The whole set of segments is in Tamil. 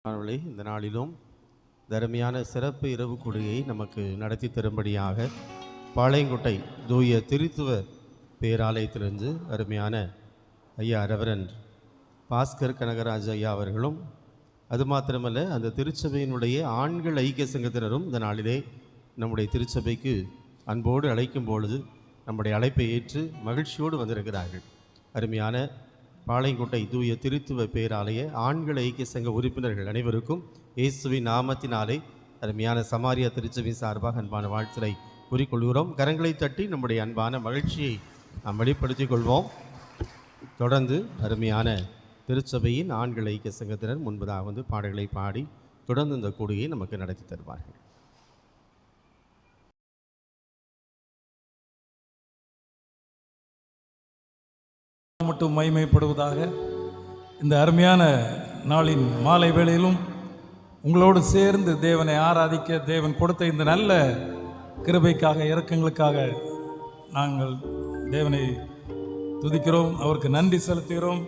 அவர்களை இந்த நாளிலும் தருமையான சிறப்பு இரவு கொடியை நமக்கு நடத்தி தரும்படியாக பாளையங்கோட்டை தூய திருத்துவ பேராலயத்திலிருந்து அருமையான ஐயா ரெவரண்ட் பாஸ்கர் கனகராஜ் ஐயா அவர்களும், அது மாத்திரமல்ல அந்த திருச்சபையினுடைய ஆண்கள் ஐக்கிய சங்கத்தினரும் இந்த நாளிலே நம்முடைய திருச்சபைக்கு அன்போடு அழைக்கும் பொழுது நம்முடைய அழைப்பை ஏற்று மகிழ்ச்சியோடு வந்திருக்கிறார்கள். அருமையான பாளையங்கோட்டை தூய திருத்துவ பேராலய ஆண்கள் ஐக்கிய சங்க உறுப்பினர்கள் அனைவருக்கும் இயேசுவின் நாமத்தினாலே அருமையான சமாரியா திருச்சபையின் சார்பாக அன்பான வாழ்த்துரை கூறிக்கொள்கிறோம். கரங்களை தட்டி நம்முடைய அன்பான மகிழ்ச்சியை நாம் வெளிப்படுத்திக் கொள்வோம். தொடர்ந்து அருமையான திருச்சபையின் ஆண்கள் ஐக்கிய சங்கத்தினர் முன்பதாக பாடல்களை பாடி தொடர்ந்து இந்த கூடுகையை நமக்கு நடத்தி தருவார்கள். மட்டும் மகிமைப்படுவதாக. இந்த அருமையான நாளின் மாலை வேளையிலும் உங்களோடு சேர்ந்து தேவனை ஆராதிக்க தேவன் கொடுத்த இந்த நல்ல கிருபைக்காக இரக்கங்களுக்காக நாங்கள் தேவனை துதிக்கிறோம், அவருக்கு நன்றி செலுத்துகிறோம்.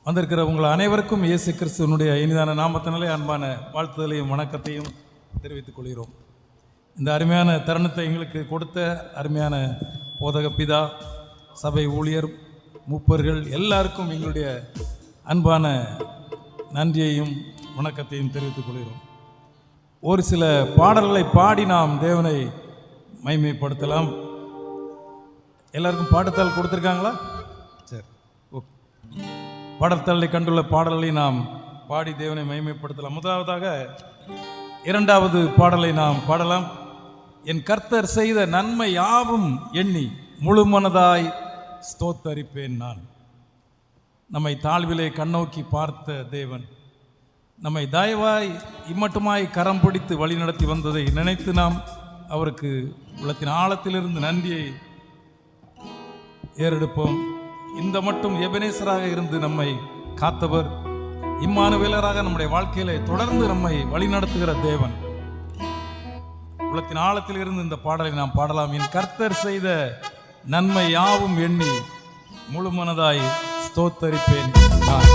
வந்திருக்கிற உங்கள் அனைவருக்கும் இயேசு கிறிஸ்துவனுடைய இனிதான நாமத்தினாலே அன்பான வாழ்த்துதலையும் வணக்கத்தையும் தெரிவித்துக் கொள்கிறோம். இந்த அருமையான தருணத்தை எங்களுக்கு கொடுத்த அருமையான போதக பிதா, சபை ஊழியர், மூப்பர்கள் எல்லாருக்கும் எங்களுடைய அன்பான நன்றியையும் வணக்கத்தையும் தெரிவித்துக் கொள்கிறோம். ஒரு சில பாடல்களை பாடி நாம் தேவனை மகிமைப்படுத்தலாம். எல்லாருக்கும் பாடத்தாள் கொடுத்துருக்காங்களா? சரி, ஓகே. பாடத்தாளை கண்டுள்ள பாடல்களை நாம் பாடி தேவனை மகிமைப்படுத்தலாம். முதலாவதாக இரண்டாவது பாடலை நாம் பாடலாம். என் கர்த்தர் செய்த நன்மை யாவும் எண்ணி முழு மனதாய் ஸ்தோத்தரிப்பேன் நான். நம்மை தாழ்விலே கண்ணோக்கி பார்த்த தேவன் நம்மை தயவாய் இம்மட்டுமாய் கரம் பிடித்து வழிநடத்தி வந்ததை நினைத்து நாம் அவருக்கு உள்ளத்தின் ஆழத்திலிருந்து நன்றியை ஏறெடுப்போம். இந்த மட்டும் எபனேசராக இருந்து நம்மை காத்தவர், இம்மானுவேலராக நம்முடைய வாழ்க்கையிலே தொடர்ந்து நம்மை வழிநடத்துகிற தேவன். உள்ளத்தின் ஆழத்தில் இருந்து இந்த பாடலை நாம் பாடலாம். என் கர்த்தர் செய்த நன்மை யாவும் எண்ணி முழு மனதாய் ஸ்தோத்தரிப்பேன் நான்.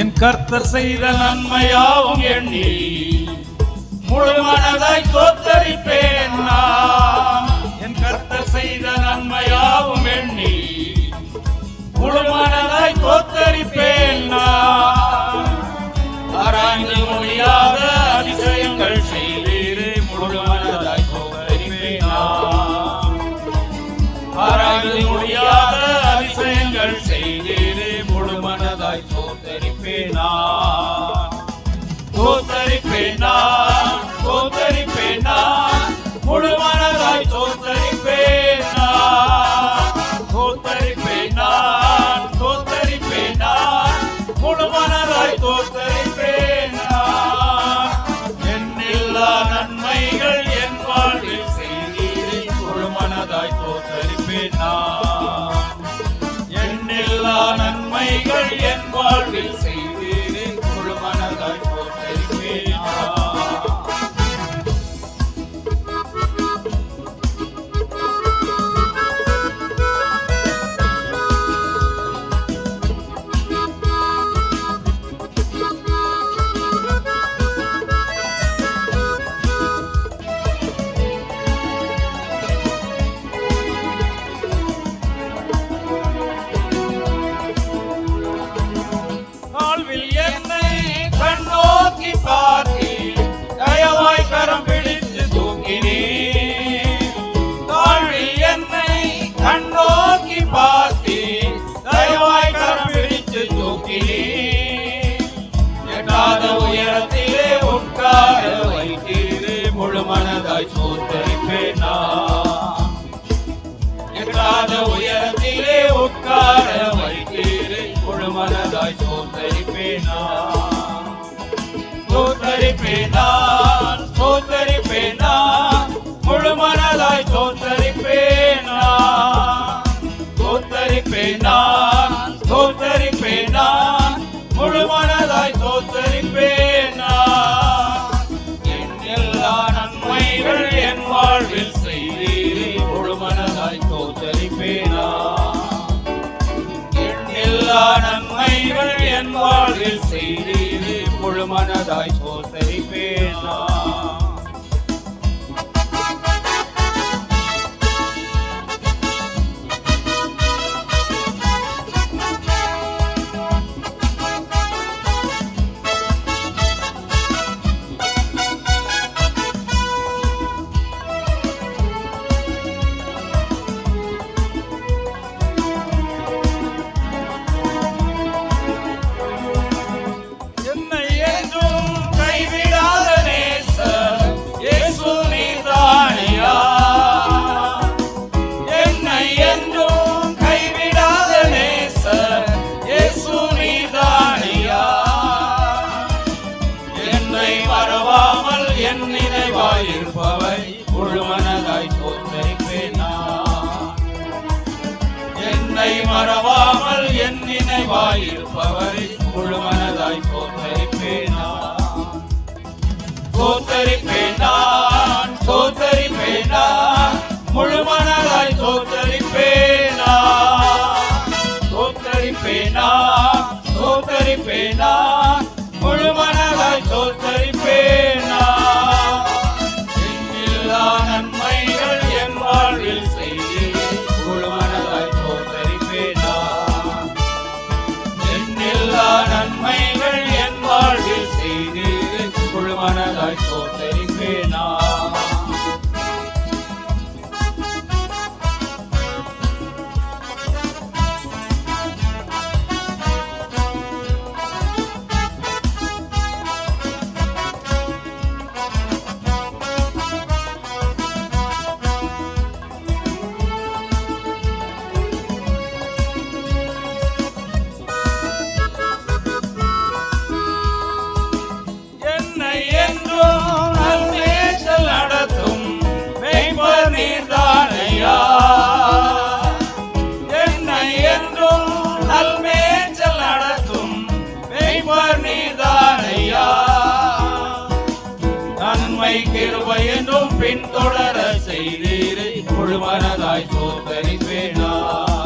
என் கர்த்தர் செய்த நன்மையாவும் எண்ணி முழு மனதாய் ஸ்தோத்தரிப்பேன் நான். என் கர்த்தர் செய்த நன்மையாவும் எண்ணி முழு மனதாய் ஸ்தோத்தரிப்பேன் நான். ஆராய்ந்து முடியாத அதிசயங்கள் செய்தீரே, முழு மனதாய் ஸ்தோத்தரிப்பேன் நான். ஆராய்ந்து முடியாத அதிசயங்கள் செய்தீரே, முழு மனதாய் ஸ்தோத்தரிப்பேன் நான். ஸ்தோத்தரிப்பேன் நான், ஸ்தோத்தரிப்பேன் நான், முழு மனதாய் ஸ்தோத்தரிப்பேன் நான். ஸ்தோத்தரிப்பேன் நான், ஸ்தோத்தரிப்பேன் நான், முழு மனதாய் ஸ்தோத்தரிப்பேன் நான். எண்ணில்லா நன்மைகள் என் வாழ்வில் செய்தீரே, முழு மனதாய் ஸ்தோத்தரிப்பேன் நான். எண்ணில்லா நன்மைகள் என் வாழ்வில் செய்தீரே, முழு மனதாய் ஸ்தோத்தரிப்பேன் நான். எட்டாத உயரத்திலே உட்கார வைத்தீரே, முழு மனதாய் ஸ்தோத்தரிப்பேன் நான். எட்டாத உயரத்திலே உட்கார வைத்தீரே, முழு மனதாய் ஸ்தோத்தரிப்பேன் நான். ஸ்தோத்தரிப்பேன் நான், ஸ்தோத்தரிப்பேன் நான், முழு மனதாய் ஸ்தோத்தரிப்பேன் நான். தோத்தரிப்பேன் நான், தோத்தரிப்பேன் நான், முழு மனதாய் தோத்தரிப்பேன் நான். என் எல்லா நன்மைகள் என் வாழ்வில் செய்தீரே, முழு மனதாய் தோத்தரிப்பேன் நான். என் எல்லா நன்மைகள் என் வாழ்வில் செய்தீரே, முழு மனதாய் தோத்தரிப்பேன் நான். என்னை என்றும் கைவிடாத நேசர் இயேசு நீர்தானையா. என்னை என்றும் கைவிடாத நேசர் இயேசு நீர்தானையா. என்னை மறவாமல் என் நினைவாயிருப்பவை முழு மனதாய் தோத்தரிப்பேன் நான். என்னை மறவாமல் என் நினைவாயிருப்பவரை முழு மனதாய் தோத்தரிப்பேன் நான். தோத்தரிப்பேன் நான், தோத்தரிப்பேன் நான், முழு மனதாய் தோத்தரிப்பேன் நான். தோத்தரிப்பேன் நான், தோத்தரிப்பேன் நான், முழு மனதாய் தோத்தரிப்பேன் நான். என் எல்லா நன்மைகள் என் வாழ்வில் செய்து முழு மனதாய் தோத்தரிப்பேன் நான். என் எல்லா நன்மைகள் என் வாழ்வில் செய்து முழு மனதாய் தோத்தரிப்பேன் நான். என்னை என்றும் நல்மேய்ச்சல் நடத்தும் மேய்ப்பர் நீர்தானையா. என்னை என்றும் நல்மேய்ச்சல் நடத்தும் மேய்ப்பர் நீர்தானையா. நன்மை கிருபை என்றும் பின்தொடர செய்தீரே, முழு மனதாய் தோத்தரிப்பேன் நான்.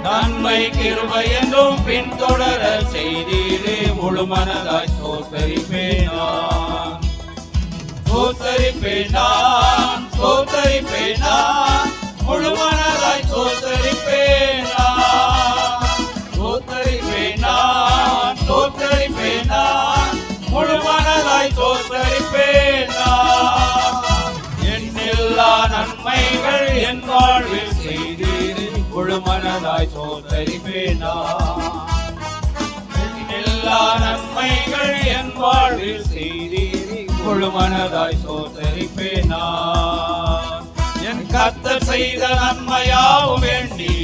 நன்மை கிருபை என்றும் பின்தொடர செய்தீரே, முழு மனதாய் தோத்தரிப்பேன் நான். தோத்தரிப்பேன் நான், தோத்தரிப்பேன் நான், முழு மனதாய் தோத்தரிப்பேன் நான். தோத்தரிப்பேன் நான், தோத்தரிப்பேன் நான், முழு மனதாய் தோத்தரிப்பேன் நான். என் எல்லா நன்மைகள் என் வாழ்வில் செய்தீரே, முழு மனதாய் தோத்தரிப்பேன் நான். என் எல்லா நன்மைகள் என் வாழ்வில் செய்தீரே, முழு மனதாய் தோத்தரிப்பேன் நான். என் கர்த்தர் செய்த நன்மையாவும் வேண்டி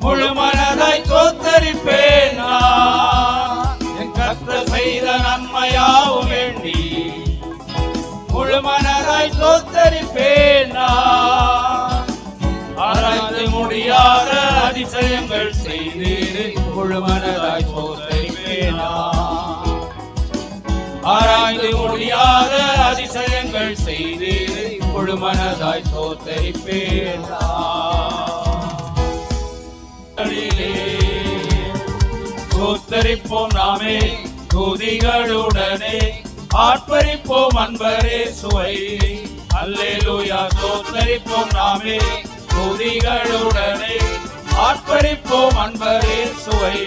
முழு மனதாய் தோத்தரிப்பேன் நான். என் கர்த்தர் செய்த நன்மையாவும் வேண்டி முழு மனதாய் தோத்தரிப்பேன் நான். ஆராய்ந்து முடியாத அதிசயங்கள் செய்தீரே, முழு மனதாய் தோத்தரிப்பேன் நான். ஆராய்ந்து முடியாத அதிசயங்கள் செய்தீரே, முழு மனதாய் தோத்தரிப்பேன் நான். தோத்தரிப்போம் நாமே துதிகளுடனே, ஆர்ப்பரிப்போம் அன்பரே சுவை. அல்லேலூயா. தோத்தரிப்போம் நாமே துதிகளுடனே, ஆர்ப்பரிப்போம் அன்பரே சுவை.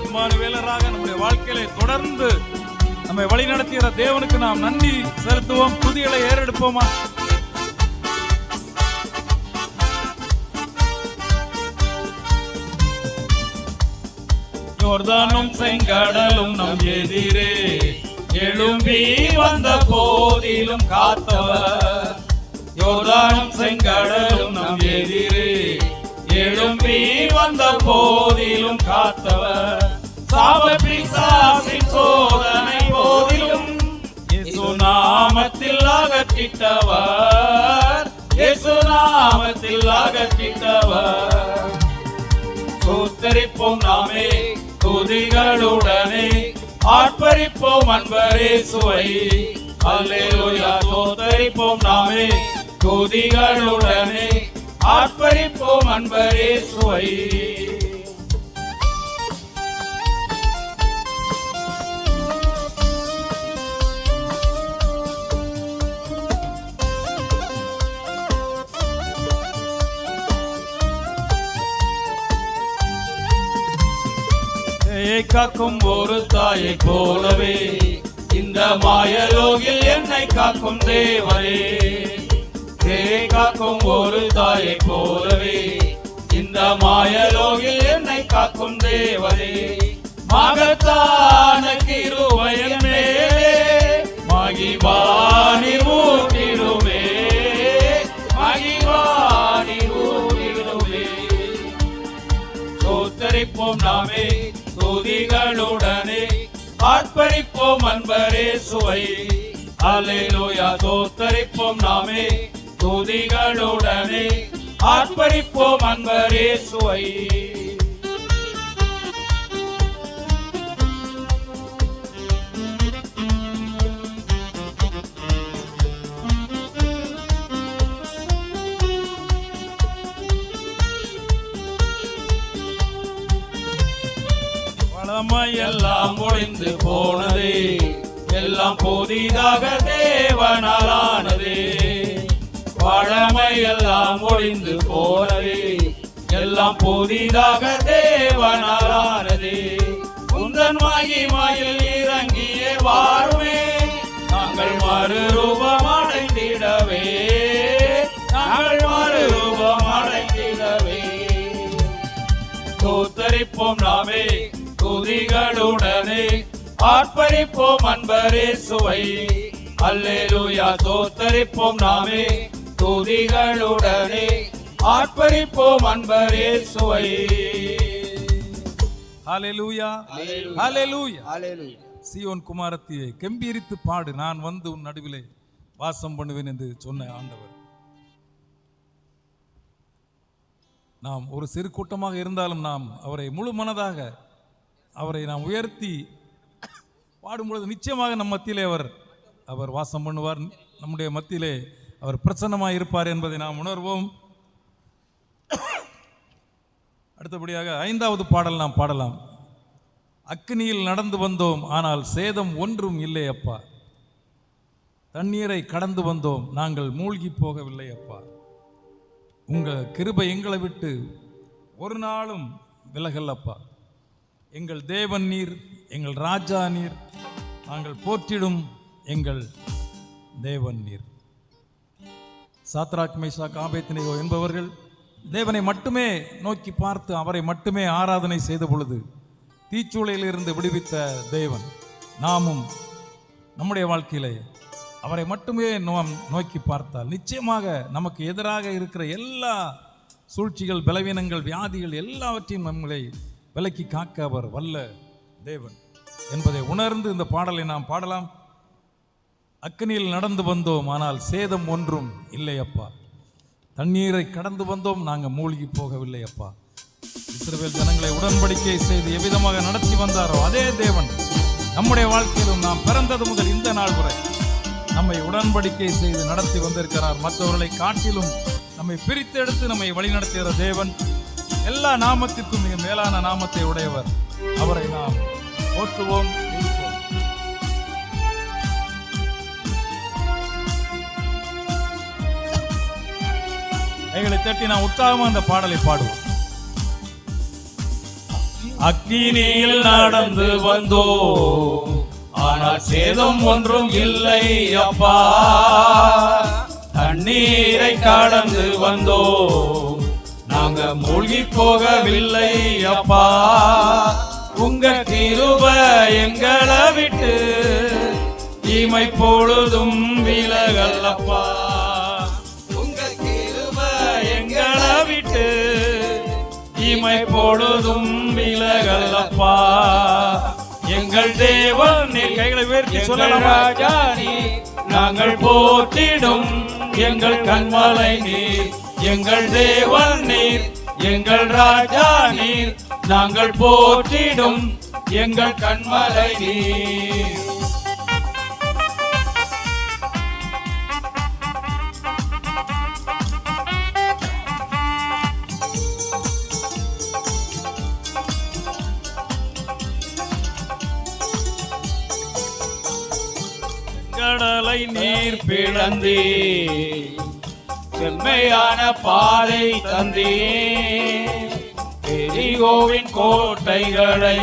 இம்மானுவேலராக நம்முடைய வாழ்க்கையில தொடர்ந்து நம்மை வழி நடத்துகிற தேவனுக்கு நாம் நன்றி செலுத்துவோம். துதிகளை ஏறெடுப்போமா? யோர்தானும் செங்கடலும் நம் எதிரே எழும்பி வந்த போதிலும் காத்தவர். யோர்தானும் செங்கடலும் நம் எதிரே எழும்பி வந்த போதிலும் காத்தவர். சாப பிசாசின் சோதனை போதிலும் இயேசு நாமத்தில் அகற்றிட்டவர், இயேசு நாமத்தில் அகற்றிட்டவர். ஸ்தோத்தரிப்போம் நாமே துதிகளுடனே, ஆர்ப்பரிப்போம் அன்பரே சுவை. அல்லேலூயா. ஸ்தோத்தரிப்போம் நாமே துதிகளுடனே, ஆர்ப்பரிப்போம் அன்பரே சுவை. காக்கும் ஒரு தாயை போலவே இந்த மாயலோகில் என்னை காக்கும் தேவரே. காக்கும் ஒரு தாயை போலவே இந்த மாயலோகில் என்னை காக்கும் தேவரே. மகத்தான கிருபையின் மேலே மகிவானி ஊற்றிடுமே, மகிவானி ஊற்றிடுமே. ஸ்தோத்தரிப்போம் நாமே துதிகளுடனே, ஆர்ப்பரிப்போம் அன்பரே சுவை. அல்லேலூயா. ஸ்தோத்தரிப்போம் நாமே துதிகளுடனே, ஆர்ப்பரிப்போம் அன்பரே சுவை. எல்லாம் முடிந்து போனதே, எல்லாம் புதிதாக தேவனாலானதே. பழமை எல்லாம் முடிந்து போனதே, எல்லாம் புதிதாக தேவனாலானதே. உந்தன் மகிமையில் இறங்கிய வாருமே, நாங்கள் மறுரூபம் அடைந்திடவே, நாங்கள் மறுரூபம் அடைந்திடவே. ஸ்தோத்தரிப்போம் நாமே துதிகளுடனே, ஆர்ப்பரிப்போம் அன்பரே சுவை. அல்லேலூயா. ஸ்தோத்தரிப்போம் நாமே துதிகளுடனே, ஆர்ப்பரிப்போம் அன்பரே சுவை. ஹல்லேலூயா, ஹல்லேலூயா, ஹல்லேலூயா. சீயோன் குமாரத்தியே கெம்பீரித்து பாடு, நான் வந்து உன் நடுவிலே வாசம் பண்ணுவேன் என்று சொன்ன ஆண்டவர். நாம் ஒரு சிறு கூட்டமாக இருந்தாலும் நாம் அவரை முழு மனதாக அவரை நாம் உயர்த்தி பாடும்பொழுது நிச்சயமாக நம் மத்தியிலே அவர் வாசம் பண்ணுவார், நம்முடைய மத்தியிலே அவர் பிரசன்னமாக இருப்பார் என்பதை நாம் உணர்வோம். அடுத்தபடியாக 5வது பாடல் நாம் பாடலாம். அக்கினியில் நடந்து வந்தோம் ஆனால் சேதம் ஒன்றும் இல்லை அப்பா, தண்ணீரை கடந்து வந்தோம் நாங்கள் மூழ்கி போகவில்லை அப்பா. உங்கள் கிருபை எங்களை விட்டு ஒரு நாளும் விலகல் அப்பா. எங்கள் தேவன் நீர், எங்கள் ராஜா நீர், நாங்கள் போற்றிடும் எங்கள் தேவன் நீர். சாத்ராக் மேஷாக் ஆபேத்நேகோ என்பவர்கள் தேவனை மட்டுமே நோக்கி பார்த்து அவரை மட்டுமே ஆராதனை செய்த பொழுது தீச்சூளையிலிருந்து விடுவித்த தேவன், நாமும் நம்முடைய வாழ்க்கையிலே அவரை மட்டுமே நாம் நோக்கி பார்த்தால் நிச்சயமாக நமக்கு எதிராக இருக்கிற எல்லா சூழ்ச்சிகள், பலவீனங்கள், வியாதிகள் எல்லாவற்றையும் நம்மளை விலக்கி காக்க அவர் வல்ல தேவன் என்பதை உணர்ந்து இந்த பாடலை நாம் பாடலாம். அக்கினியில் நடந்து வந்தோம் ஆனால் சேதம் ஒன்றும் இல்லை அப்பா, தண்ணீரை கடந்து வந்தோம் நாங்கள் மூழ்கி போகவில்லை அப்பா. இஸ்ரவேல் ஜனங்களை உடன்படிக்கை செய்து எவ்விதமாக நடத்தி வந்தாரோ அதே தேவன் நம்முடைய வாழ்க்கையிலும் நாம் பிறந்தது முதல் இந்த நாள் வரை நம்மை உடன்படிக்கை செய்து நடத்தி வந்திருக்கிறார். மற்றவர்களை காட்டிலும் நம்மை பிரித்து எடுத்து நம்மை வழிநடத்துகிற தேவன், எல்லா நாமத்திற்கும் மிக மேலான நாமத்தை உடையவர். அவரை நாம் போற்றுவோம். கைகளை தட்டி நாம் உற்சாகமாக அந்த பாடலை பாடுவோம். அக்கினியில் நடந்து வந்தோ ஆனால் சேதம் ஒன்றும் இல்லை அப்பா, தண்ணீரை கடந்து வந்தோ நாங்க மூழ்கி போகவில்லை அப்பா. உங்க கிருபை எங்களை விட்டு இமை பொழுதும் விலகல் அப்பா. இமை பொழுதும் விலகல்லப்பா. எங்கள் தேவன் நீர், கைகளை உயர்த்தி எங்கள் சொல்லலாம். ராஜா நீர், நாங்கள் போற்றிடும் எங்கள் கண்மலை நீர். எங்கள் தேவன் நீர், எங்கள் ராஜா நீர், நாங்கள் போற்றிடும் எங்கள் கண்மலை நீர். கடலை நீர் பிளந்தே செம்மையான பாதை தந்தே. எரிகோவின் கோட்டைகளை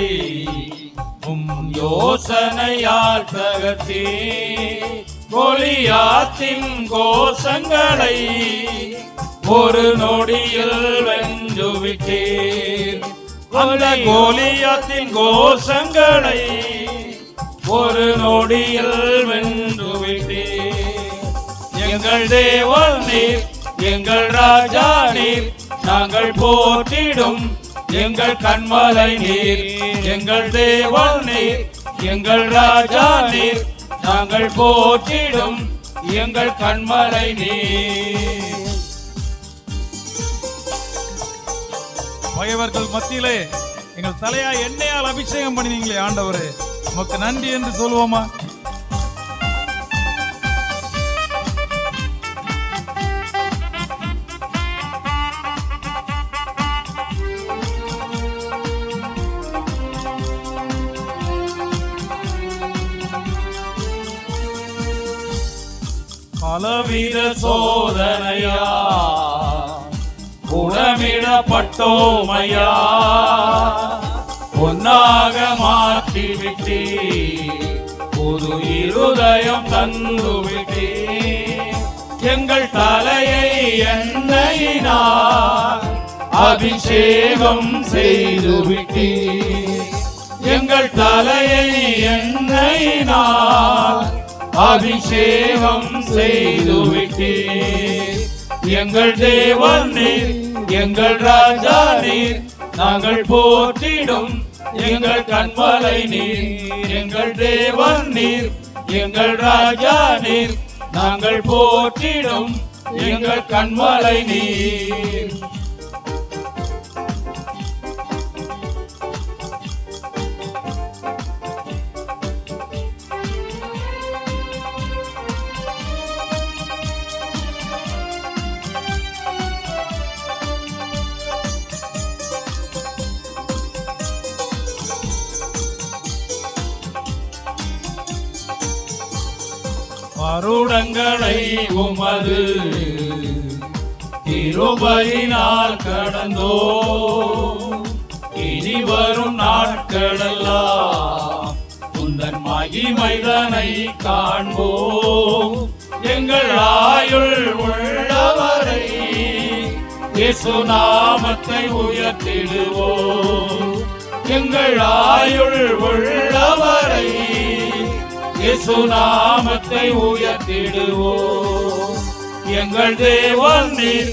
யோசனையால் தகர்த்தே. கோலியாத்தின் கோஷங்களை ஒரு நொடியில் வென்றுவிட்டேன். அந்த கோலியாத்தின் கோஷங்களை ஒரு நொடியில் வென்றுவிட்டேன். எங்கள் தேவன் நீர், எங்கள் ராஜா நீர், நாங்கள் போற்றிடும் எங்கள் கண்மலை நீர். எங்கள் தேவன் நீர், எங்கள் ராஜா நீர், நாங்கள் போற்றிடும் எங்கள் கண்மலை நீர். பகைவர்கள் மத்தியிலே எங்கள் தலையா எண்ணெயால் அபிஷேகம் பண்ணினீங்களே ஆண்டவரே, உமக்கு நன்றி என்று சொல்லுவோமா? பலவித சோதனையா குணமிடப்பட்டோமையா, பொன்னாக மாற்றிவிட்டே, புது இருதயம் தந்துவிட்டே. எங்கள் தலையை எண்ணெயினால் அபிஷேகம் செய்துவிட்டே. எங்கள் தலையை எண்ணெயினால் அபிஷேகம் செய்துவிட்டே. எங்கள் தேவன் நீர், எங்கள் ராஜா நீர், நாங்கள் போற்றிடும் எங்கள் கண்மலை நீர். எங்கள் தேவன் நீர், எங்கள் ராஜா நீர், நாங்கள் போற்றிடும் எங்கள் கண்மலை நீர். வருடங்களை உமது கிருபையினால் கடந்தோ, இனி வரும் நாட்களெல்லாம் உந்தன் மகிமைதனை காண்போம். எங்கள் ஆயுள் உள்ளவரை இயேசு நாமத்தை உயர்த்திடுவோம். எங்கள் ஆயுள் உள்ளவரை இயேசு நாமத்தை உயர்த்திடுவோம். எங்கள் தேவன் நீர்,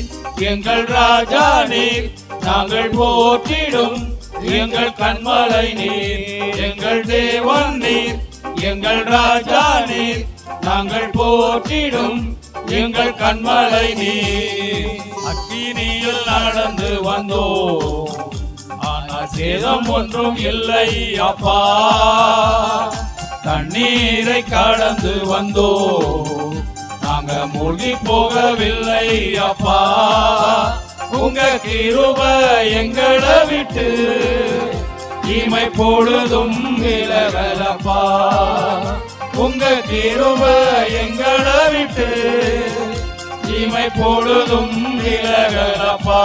எங்கள் ராஜா நீர், நாங்கள் போற்றிடும் எங்கள் கண்மலை நீர். எங்கள் தேவன் நீர், எங்கள் ராஜா நீர், நாங்கள் போற்றிடும் எங்கள் கண்மலை நீர். அக்கினியில் நடந்து வந்தோம், ஆனால் சேதம் ஒன்றும் இல்லை அப்பா. தண்ணீரை கடந்து வந்தோ, நாங்க மூழ்கி போகவில்லை அப்பா. உங்க கிருபை எங்களை விட்டு இமை பொழுதும் விலகலப்பா. உங்க கிருபை எங்களை விட்டு இமை பொழுதும் விலகலப்பா.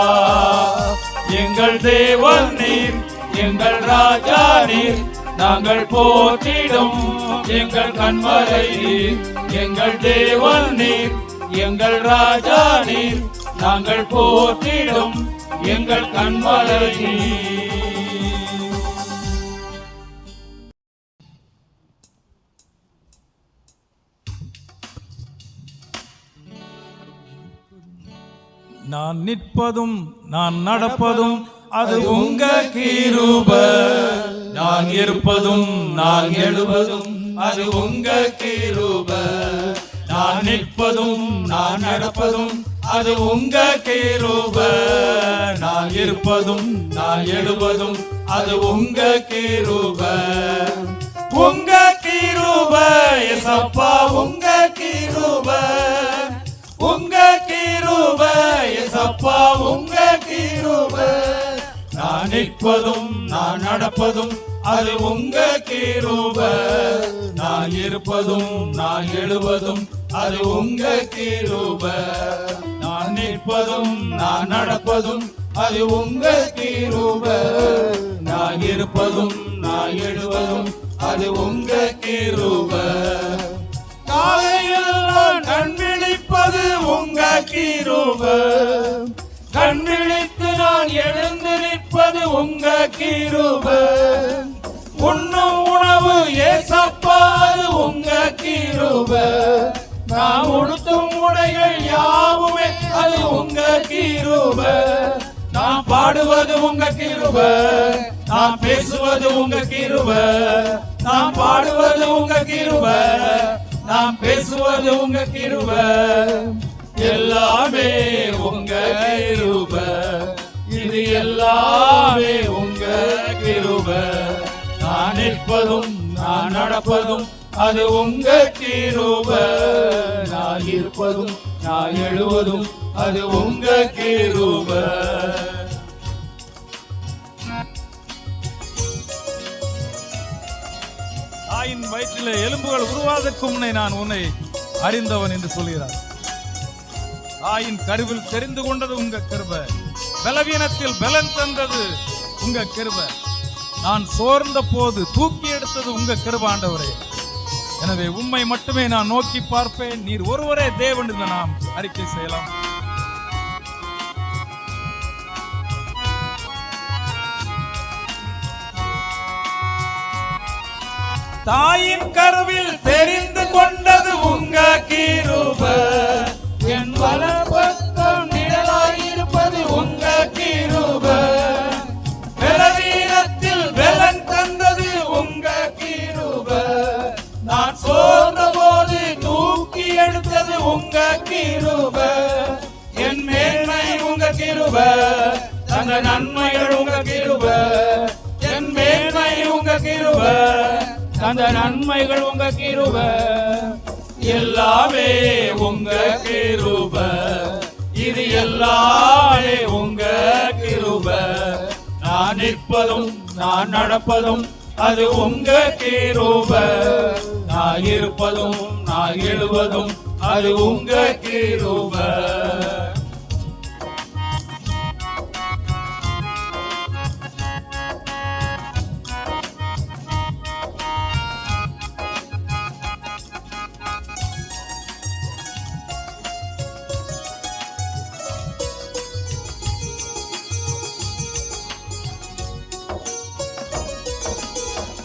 எங்கள் தேவன் நீர், எங்கள் ராஜா நீர், நாங்கள் போற்றிடும் எங்கள் கண்மலை நீர். எங்கள் தேவன் நீர், எங்கள் ராஜா நீர், நாங்கள் போற்றிடும் எங்கள் கண்மலை நீர். நான் நிற்பதும் நான் நடப்பதும் அது உங்க கிருப. நான் இருப்பதும் நான் எழுவதும் அது உங்க கிருப. நான் நிற்பதும் நான் நடப்பதும் அது உங்க கிருப. நான் இருப்பதும் நான் எழுவதும் அது உங்க கிருப. உங்க கிருப ஏசப்பா, உங்க கிருப. உங்க கிருப ஏசப்பா, உங்க கிருப. நான் நிற்பதும் நான் நடப்பதும் அது உங்க கிருப. நான் இருப்பதும் நான் எழுவதும் அது உங்க கிருப. நான் நிற்பதும் நான் நடப்பதும் அது உங்க கிருப. நான் இருப்பதும் நான் எழுவதும் அது உங்க கிருப. காலையில் நான் கண் விழிப்பது உங்க கிருப. கண் விழித்து நான் எழுந்து நிற்பது உங்க கிருப. உண்ணும் உணவு ஏசப்பா அது உங்க கிருப. நான் உடுத்தும் உடைகள் யாவுமே அது உங்க கிருப. நான் பாடுவது உங்க கிருப. நான் பேசுவது உங்க கிருப. நான் பாடுவது உங்க கிருப. நான் பேசுவது உங்க கிருப. எல்லாமே உங்க கிருப. இது எல்லாமே உங்க கிருப. நான் நிற்பதும் நான் நடப்பதும் அது உங்க கிருப. நான் இருப்பதும் நான் எழுவதும் அது உங்க கிருப. தாயின் வயிற்றிலே எலும்புகள் உருவாதற்கு முன்னே நான் உன்னை அறிந்தவன் என்று சொல்கிறார். தாயின் கருவில் தெரிந்து கொண்டது உங்க கிருபை. பலவீனத்தில் பலன் தந்தது உங்க கிருபை. நான் சோர்ந்த போது தூக்கி எடுத்தது உங்க கிருபை ஆண்டவரே. எனவே உம்மை மட்டுமே நான் நோக்கி பார்ப்பேன். நீர் ஒருவரே தேவன் என்று நாம் அறிக்கை செய்யலாம். தாயின் கருவில் தெரிந்து கொண்டது உங்க கிருபை. என் வலப்பக்கம் நிழலாயிருப்பது உங்க கிருபை. பலவீனத்தில் பலன் தந்தது உங்க கிருபை. நான் சோர்ந்த போது தூக்கி எடுத்தது உங்க கிருபை. என் மேன்மை உங்க கிருபை. அந்த நன்மைகள் உங்க கிருபை. என் மேன்மை உங்க கிருபை. அந்த நன்மைகள் உங்க கிருபை. எல்லாமே உங்க கிருபை. இது எல்லாமே உங்க கிருபை. நான் நிற்பதும் நான் நடப்பதும் அது உங்க கிருபை. நான் இருப்பதும் நான் எழுவதும் அது உங்க கிருபை.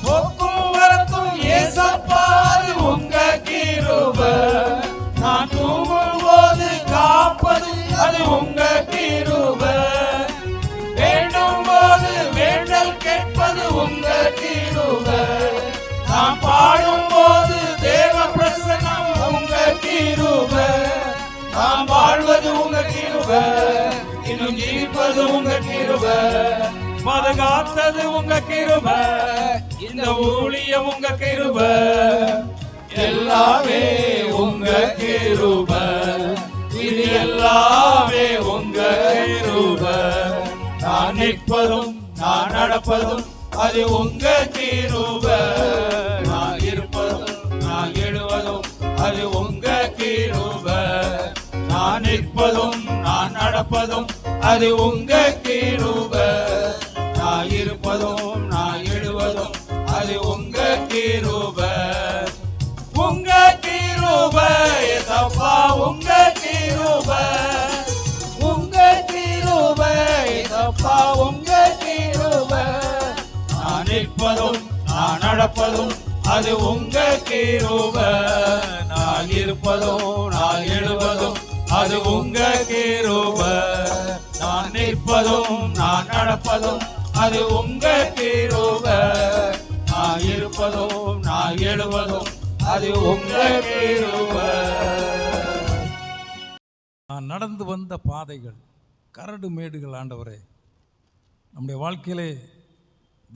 போக்குவரத்தும் ஏசப்பா அது உங்க கிருபை. நான் தூங்கும் போது காப்பது அது உங்க கிருபை. வேண்டும் போது வேண்டல் கேட்பது உங்க கிருபை. நான் பாடும் போது தேவ பிரசன்னம் உங்க கிருபை. நான் வாழ்வது உங்க கிருபை. இன்னும் ஜீவிப்பது உங்க கிருபை. பாதுகாத்தது உங்க கிருபை. இந்த ஊழியம் உங்க கிருபை. எல்லாமே உங்க கிருபை. இது எல்லாமே உங்க கிருபை. நான் நிற்பதும் நான் நடப்பதும் அது உங்க கிருபை. நான் இருப்பதும் நான் எழுவதும் அது உங்க கிருபை. நான் நிற்பதும் நான் நடப்பதும் அது உங்க கிருபை. நான் இருப்பதும் நான் எழுவதும் அது உங்க கிருபை. உங்க கிருபை ஏசப்பா, உங்க கிருபை. உங்க கிருபை ஏசப்பா, உங்க கிருபை. நான் நிற்பதும் நான் நடப்பதும் அது உங்க கிருபை. நான் இருப்பதும் நான் எழுவதும் அது உங்க கிருபை. நான் நான் நிற்பதும் நான் நடப்பதும் அது உங்க கிருபை. நான் இருப்பதும் நான் எழுவதும் அது உங்க கிருபை. நான் நடந்து வந்த பாதைகள் கரடு மேடுகள் ஆண்டவரே. நம்முடைய வாழ்க்கையிலே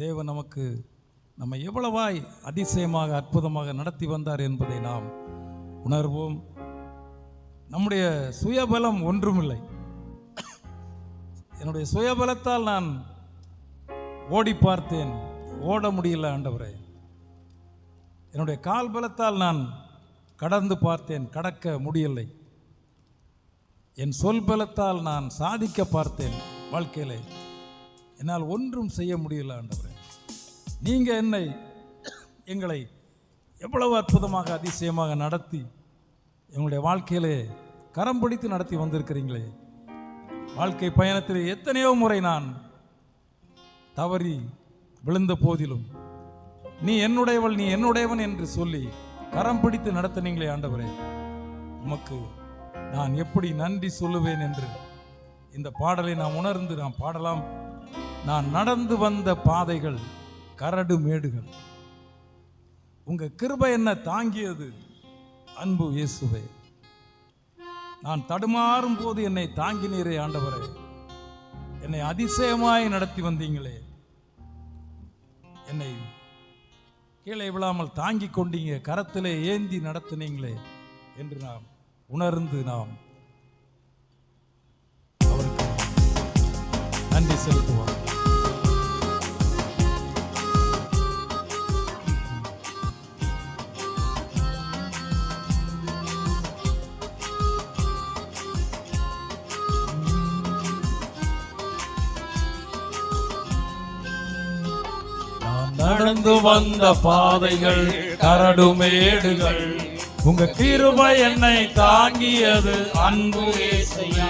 தேவன் நமக்கு நம்மை எவ்வளவாய் அதிசயமாக அற்புதமாக நடத்தி வந்தார் என்பதை நாம் உணர்வோம். நம்முடைய சுயபலம் ஒன்றுமில்லை. என்னுடைய சுயபலத்தால் நான் ஓடி பார்த்தேன், ஓட முடியல ஆண்டவரே. என்னுடைய கால் பலத்தால் நான் கடந்து பார்த்தேன், கடக்க முடியலை. என் சொல் பலத்தால் நான் சாதிக்க பார்த்தேன் வாழ்க்கையிலே. என்னால் ஒன்றும் செய்ய முடியல ஆண்டவரே. நீங்கள் எங்களை எவ்வளவு அற்புதமாக அதிசயமாக நடத்தி எங்களுடைய வாழ்க்கையிலே கரம் பிடித்து நடத்தி வந்திருக்கிறீங்களே. வாழ்க்கை பயணத்தில் எத்தனையோ முறை நான் தவறி விழுந்த போதிலும் நீ என்னுடையவள், நீ என்னுடையவன் என்று சொல்லி கரம் பிடித்து நடத்தினீங்களே ஆண்டவரே. உமக்கு நான் எப்படி நன்றி சொல்லுவேன் என்று இந்த பாடலை நாம் உணர்ந்து நாம் பாடலாம். நான் நடந்து வந்த பாதைகள் கரடு மேடுகள், உங்க கிருபை என்ன தாங்கியது அன்பு இயேசுவே. நான் தடுமாறும் போது என்னை தாங்கினீரே ஆண்டவரே. என்னை அதிசயமாய் நடத்தி வந்தீங்களே. என்னை கீழே விழாமல் தாங்கி கொண்டீங்க, கரத்திலே ஏந்தி நடத்தினீங்களே என்று நாம் உணர்ந்து நாம் அவருக்கு நன்றி செலுத்துவோம். நடந்து வந்த பாதைகள் கரடுமேடுகள், உங்க கிருபை என்னை தாங்கியது அன்பு இயேசையா.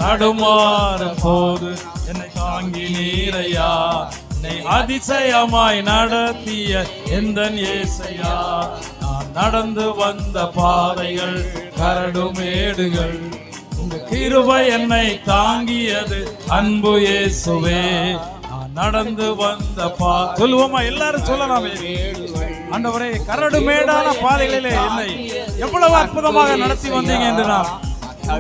தடுமாறும் போது என்னை தாங்கி நீரையா. என்னை அதிசயமாய் நடத்திய எந்தன் இயேசையா. நான் நடந்து வந்த பாதைகள் கரடுமேடுகள், உங்க கிருபை என்னை தாங்கியது அன்பு இயேசுவே. நடந்து வந்த சொல்லுவோமா? எல்லாரும் சொல்லலாமே. ஆண்டவரே, கரடு மேடான பாதைகளிலே என்னை எவ்வளவு அற்புதமாக நடத்தி வந்தீங்க என்று நாம்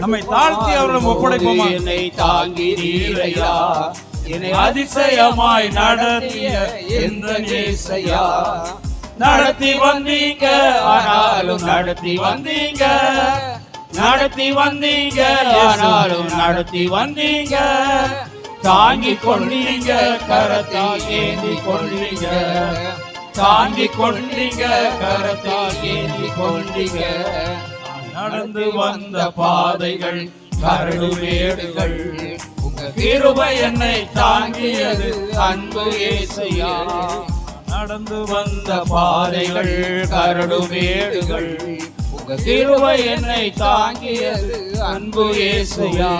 நம்மை தாழ்த்தி அவரிடம் ஒப்படைப்போமா? என்னை தாங்கி நீரையா, என்னை அதிசயமாய் நடத்திய எந்தன் இயேசையா. நடத்தி வந்தீங்க, ஆனாலும் நடத்தி வந்தீங்க. நடத்தி வந்தீங்க, ஆனாலும் நடத்தி வந்தீங்க. தாங்கி கொண்டீங்க, கரத்தால் ஏந்தி கொண்டீங்க. தாங்கி கொண்டீங்க, கரத்தால் ஏந்தி கொண்டீங்க. நடந்து வந்த பாதைகள் கரடுமேடுகள், உங்க கிருபை என்னை தாங்கியது அன்பு இயேசையா. நடந்து வந்த பாதைகள் கரடுமேடுகள், உங்க கிருபை என்னை தாங்கியது அன்பு இயேசையா.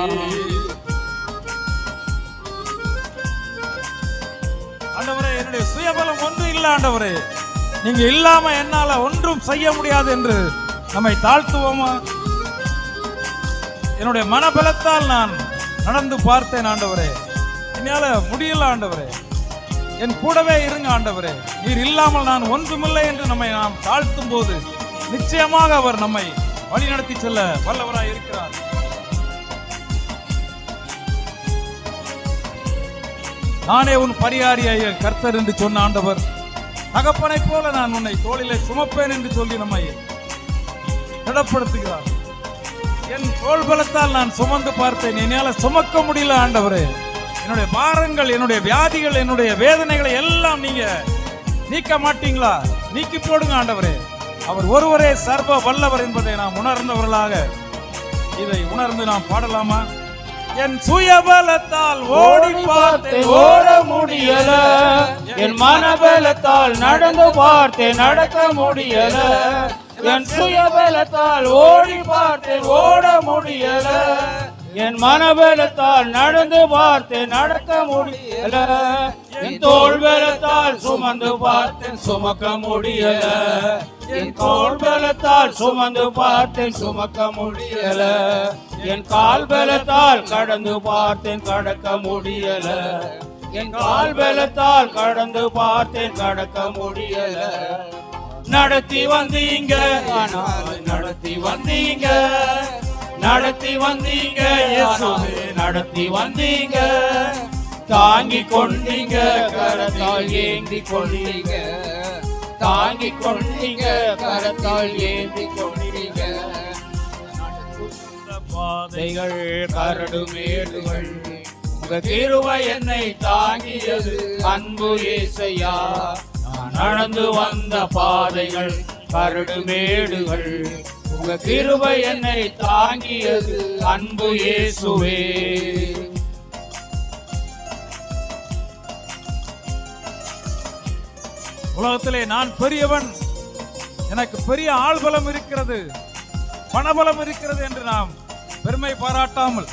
ஆண்டவரே, என்னுடைய சுயபலம் ஒன்றும் இல்லை ஆண்டவரே. நீங்க இல்லாம என்னால ஒன்றும் செய்ய முடியாது என்று நம்மை தாழ்த்துவோமா? என்னுடைய மனபலத்தால் நான் நடந்து பார்த்தேன் ஆண்டவரே. என்னால முடியல ஆண்டவரே. என் கூடவே இருங்க ஆண்டவரே. நீர் இல்லாமல் நான் ஒன்றுமில்லை என்று நம்மை நாம் தாழ்த்தும் போது நிச்சயமாக அவர் நம்மை வழிநடத்தி செல்ல வல்லவராய் இருக்கிறார். நானே உன் பரிகாரியாய கர்த்தர் என்று சொன்ன ஆண்டவர், தகப்பனை போல நான் உன்னை தோளிலே சுமப்பேன் என்று சொல்லி நம்மை திடப்படுத்துகிறார். என் தோள் பலத்தால் நான் சுமந்து பார்த்தேன், என்னால சுமக்க முடியல ஆண்டவரே. என்னுடைய பாரங்கள், என்னுடைய வியாதிகள், என்னுடைய வேதனைகளை எல்லாம் நீங்க நீக்க மாட்டீங்களா? நீக்கி போடுங்க ஆண்டவரே. அவர் ஒருவரே சர்வ வல்லவர் என்பதை நாம் உணர்ந்தவர்களாக இதை உணர்ந்து நாம் பாடலாமா? என் சுயபலத்தால் ஓடி பார்த்தேன், ஓட முடியல. என் மனபலத்தால் நடந்து பார்த்தேன், நடக்க முடியல. என் சுயபலத்தால் ஓடி பார்த்தேன், ஓட முடியல. என் மனபலத்தால் நடந்து பார்த்தேன், நடக்க முடியல. என் தோள் பலத்தால் சுமந்து பார்த்தேன், சுமக்க முடியல. என் தோள் பல பலத்தால் சுமந்து பார்த்தேன், சுமக்க முடியல. என் கால் பலத்தால் கடந்து பார்த்தேன், கடக்க முடியல. என் கால் பலத்தால் கடந்து பார்த்தேன், கடக்க முடியல. நடத்தி வந்தீங்க, நடத்தி வந்தீங்க, நடத்தி வந்தீங்க, இயேசுவே நடத்தி வந்தீங்க. தாங்கி கொண்டீங்க, கரத்தால் ஏந்தி கொண்டீங்க. தாங்கி கொண்டீங்க, கரத்தால் ஏந்தி கொண்டீங்க. பாதைகள் கரடு மேடுகள், உங்க கிருபை என்னை தாங்கியது அன்பு இயேசையா. நான் நடந்து வந்த பாதைகள் கரடு மேடுகள், உங்க கிருபை என்னை தாங்கியது அன்பு இயேசுவே. உலகத்திலே நான் பெரியவன், எனக்கு பெரிய ஆள்பலம் இருக்கிறது, பணபலம் இருக்கிறது என்று நாம் பெருமை பாராட்டாமல்,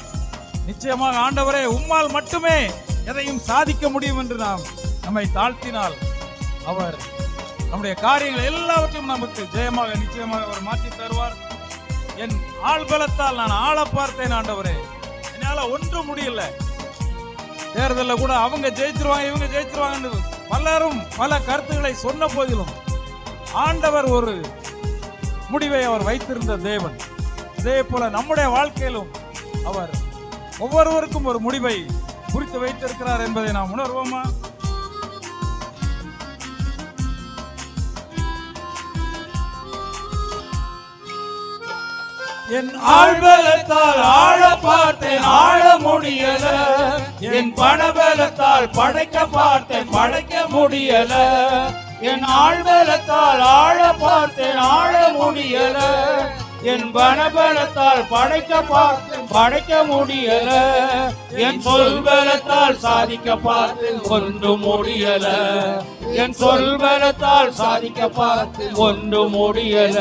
நிச்சயமாக ஆண்டவரே உம்மால் மட்டுமே எதையும் சாதிக்க முடியும் என்று நாம் நம்மை தாழ்த்தினால் அவர் நம்முடைய காரியங்கள் எல்லாவற்றையும் நமக்கு ஜெயமாக நிச்சயமாக அவர் மாற்றி தருவார். என் ஆள்பலத்தால் நான் ஆள பார்த்தேன் ஆண்டவரே, என்னால ஒன்றும் முடியல. தேர்தலில் கூட அவங்க ஜெயிச்சிருவாங்க, இவங்க ஜெயிச்சிருவாங்க பலரும் பல கருத்துக்களை சொன்ன போதிலும் ஆண்டவர் ஒரு முடிவை அவர் வைத்திருந்த தேவன். அதே போல நம்முடைய வாழ்க்கையிலும் அவர் ஒவ்வொருவருக்கும் ஒரு முடிவை குறித்து வைத்திருக்கிறார் என்பதை நாம் உணர்வோமா? என் ஆள்பலத்தால் ஆழ பார்த்தேன், ஆழ முடியல. என் பணபலத்தால் படைக்க பார்த்தேன், படைக்க முடியல. என் ஆள்பலத்தால் ஆழ பார்த்தேன், ஆழ முடியல. என் பணபலத்தால் படைக்க பார்த்தேன், படைக்க முடியல. என் சொல்பலத்தால் சாதிக்க பார்த்தேன், ஒன்றும் முடியல. என் சொல்பலத்தால் சாதிக்க பார்த்தேன், ஒன்றும் முடியல.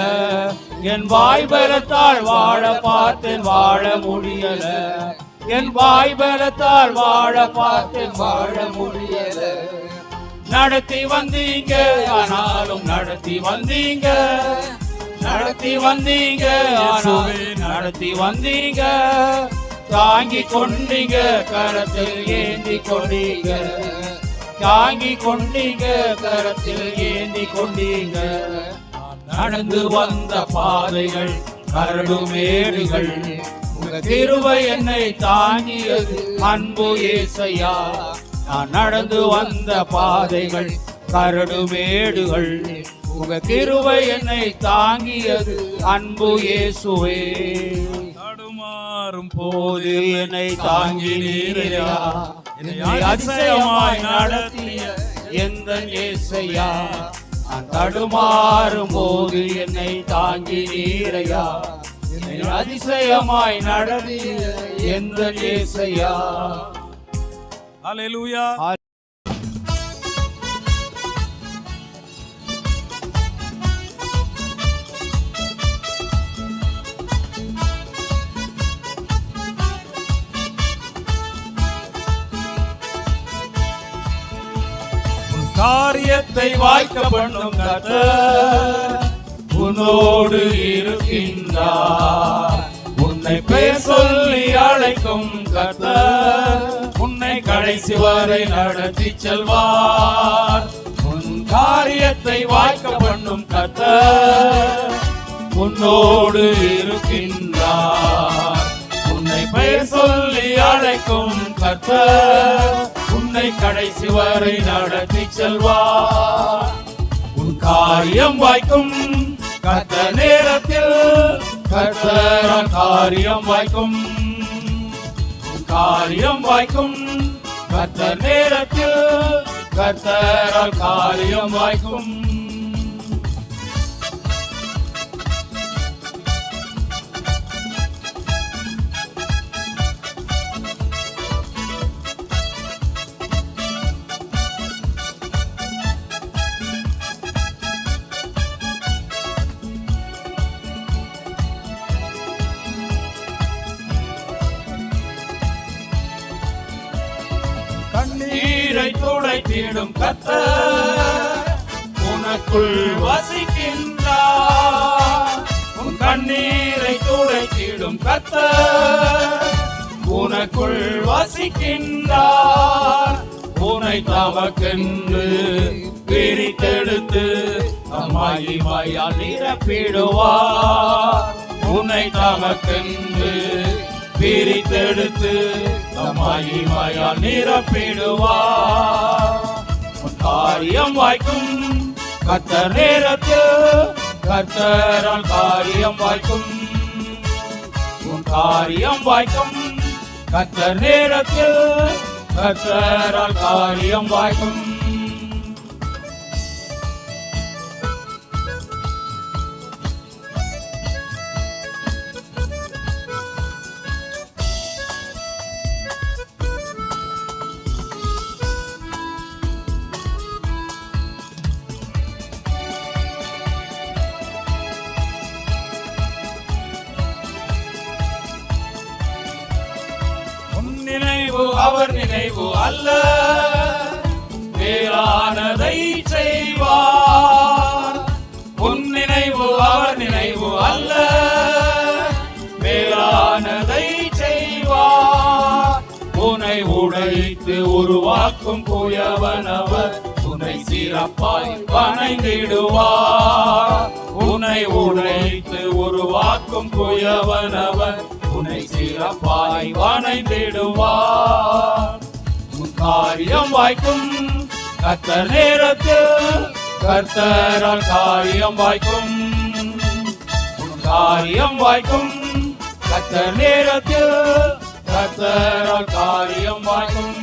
என் வாய் பலத்தால் வாழ பார்த்தேன், வாழ முடியல. என் வாய் பலத்தால் வாழ பார்த்தேன், வாழ முடியல. நடத்தி வந்தீங்க, ஆனாலும் நடத்தி வந்தீங்க. நடத்தி வந்தீங்க, ஆனாலும் நடத்தி வந்தீங்க. தாங்கி கொண்டீங்க, கரத்தில் ஏந்தி கொண்டீங்க. தாங்கி கொண்டீங்க, கரத்தில் ஏந்தி கொண்டீங்க. நடந்து வந்த பாதைகள் கரடு மேடுகள், உங்க கிருபை என்னை தாங்கியது அன்பு இயேசையா. நான் நடந்து வந்த பாதைகள் கரடு மேடுகள், உங்க கிருபை என்னை தாங்கியது அன்பு இயேசுவே. தடுமாறும் போது என்னை தாங்கினீரையா, என்னை அதிசயமாய் நடத்திய எந்த இயேசையா. நான் தடுமாறும் போது என்னை தாங்கினீரையா, என்னை அதிசயமாய் நடத்திய எந்த இயேசையா. ஹல்லேலூயா. காரியத்தை வாய்க்க பண்ணும் கர்த்தர் உன்னோடு இருக்கின்றார். உன்னை பெயர் சொல்லி அழைக்கும் கர்த்தர் உன்னை கடைசி வரை நடத்தி செல்வார். உன் காரியத்தை வாய்க்க பண்ணும் கர்த்தர் உன்னோடு இருக்கின்றார். உன்னை பெயர் சொல்லி அழைக்கும் கர்த்தர் உன்னை கடைசி வரை நடத்தி செல்வார். உன் காரியம் வாய்க்கும் கர்த்தர் நேரத்தில், கர்த்தர் காரியம் வாய்க்கும். உன் காரியம் வாய்க்கும் கர்த்தர் நேரத்தில், கர்த்தர் காரியம் வாய்க்கும். கண்ணீரை துடைத்திடும் கர்த்தர் உனக்குள் வசிக்கின்றார். கர்த்தர் உனக்குள் வசிக்கின்றார். உன்னை தமக்கென்று பிரித்தெடுத்து மகிமையால் நிரப்பிடுவார். உன்னை தமக்கென்று பிரித்தெடுத்து மகிமையால் நிரப்பிடுவார். உன் காரியம் வாய்க்கும் கர்த்தர் நேரத்தில், கர்த்தரால் காரியம் வாய்க்கும். உன் காரியம் வாய்க்கும் கர்த்தர் நேரத்தில், கர்த்தரால் காரியம் வாய்க்கும். நினைவு அவர் நினைவு அல்ல, வேறானதை செய்வார். உன் நினைவு அவர் நினைவு அல்ல, வேறானதை செய்வார். உன்னை உடைத்து உருவாக்கும் புயவனவர் உன்னை சிறப்பாய் வணங்கிடுவார். உன்னை உடைத்து உருவாக்கும் புயவனவர் உன்னை சிறப்பாய் வணங்கிடுவார். உன் காரியம் வாய்க்கும் கர்த்தர் நேரத்தில், கர்த்தரால் காரியம் வாய்க்கும். உன் காரியம் வாய்க்கும் கர்த்தர் நேரத்தில், கர்த்தரால் காரியம் வாய்க்கும்.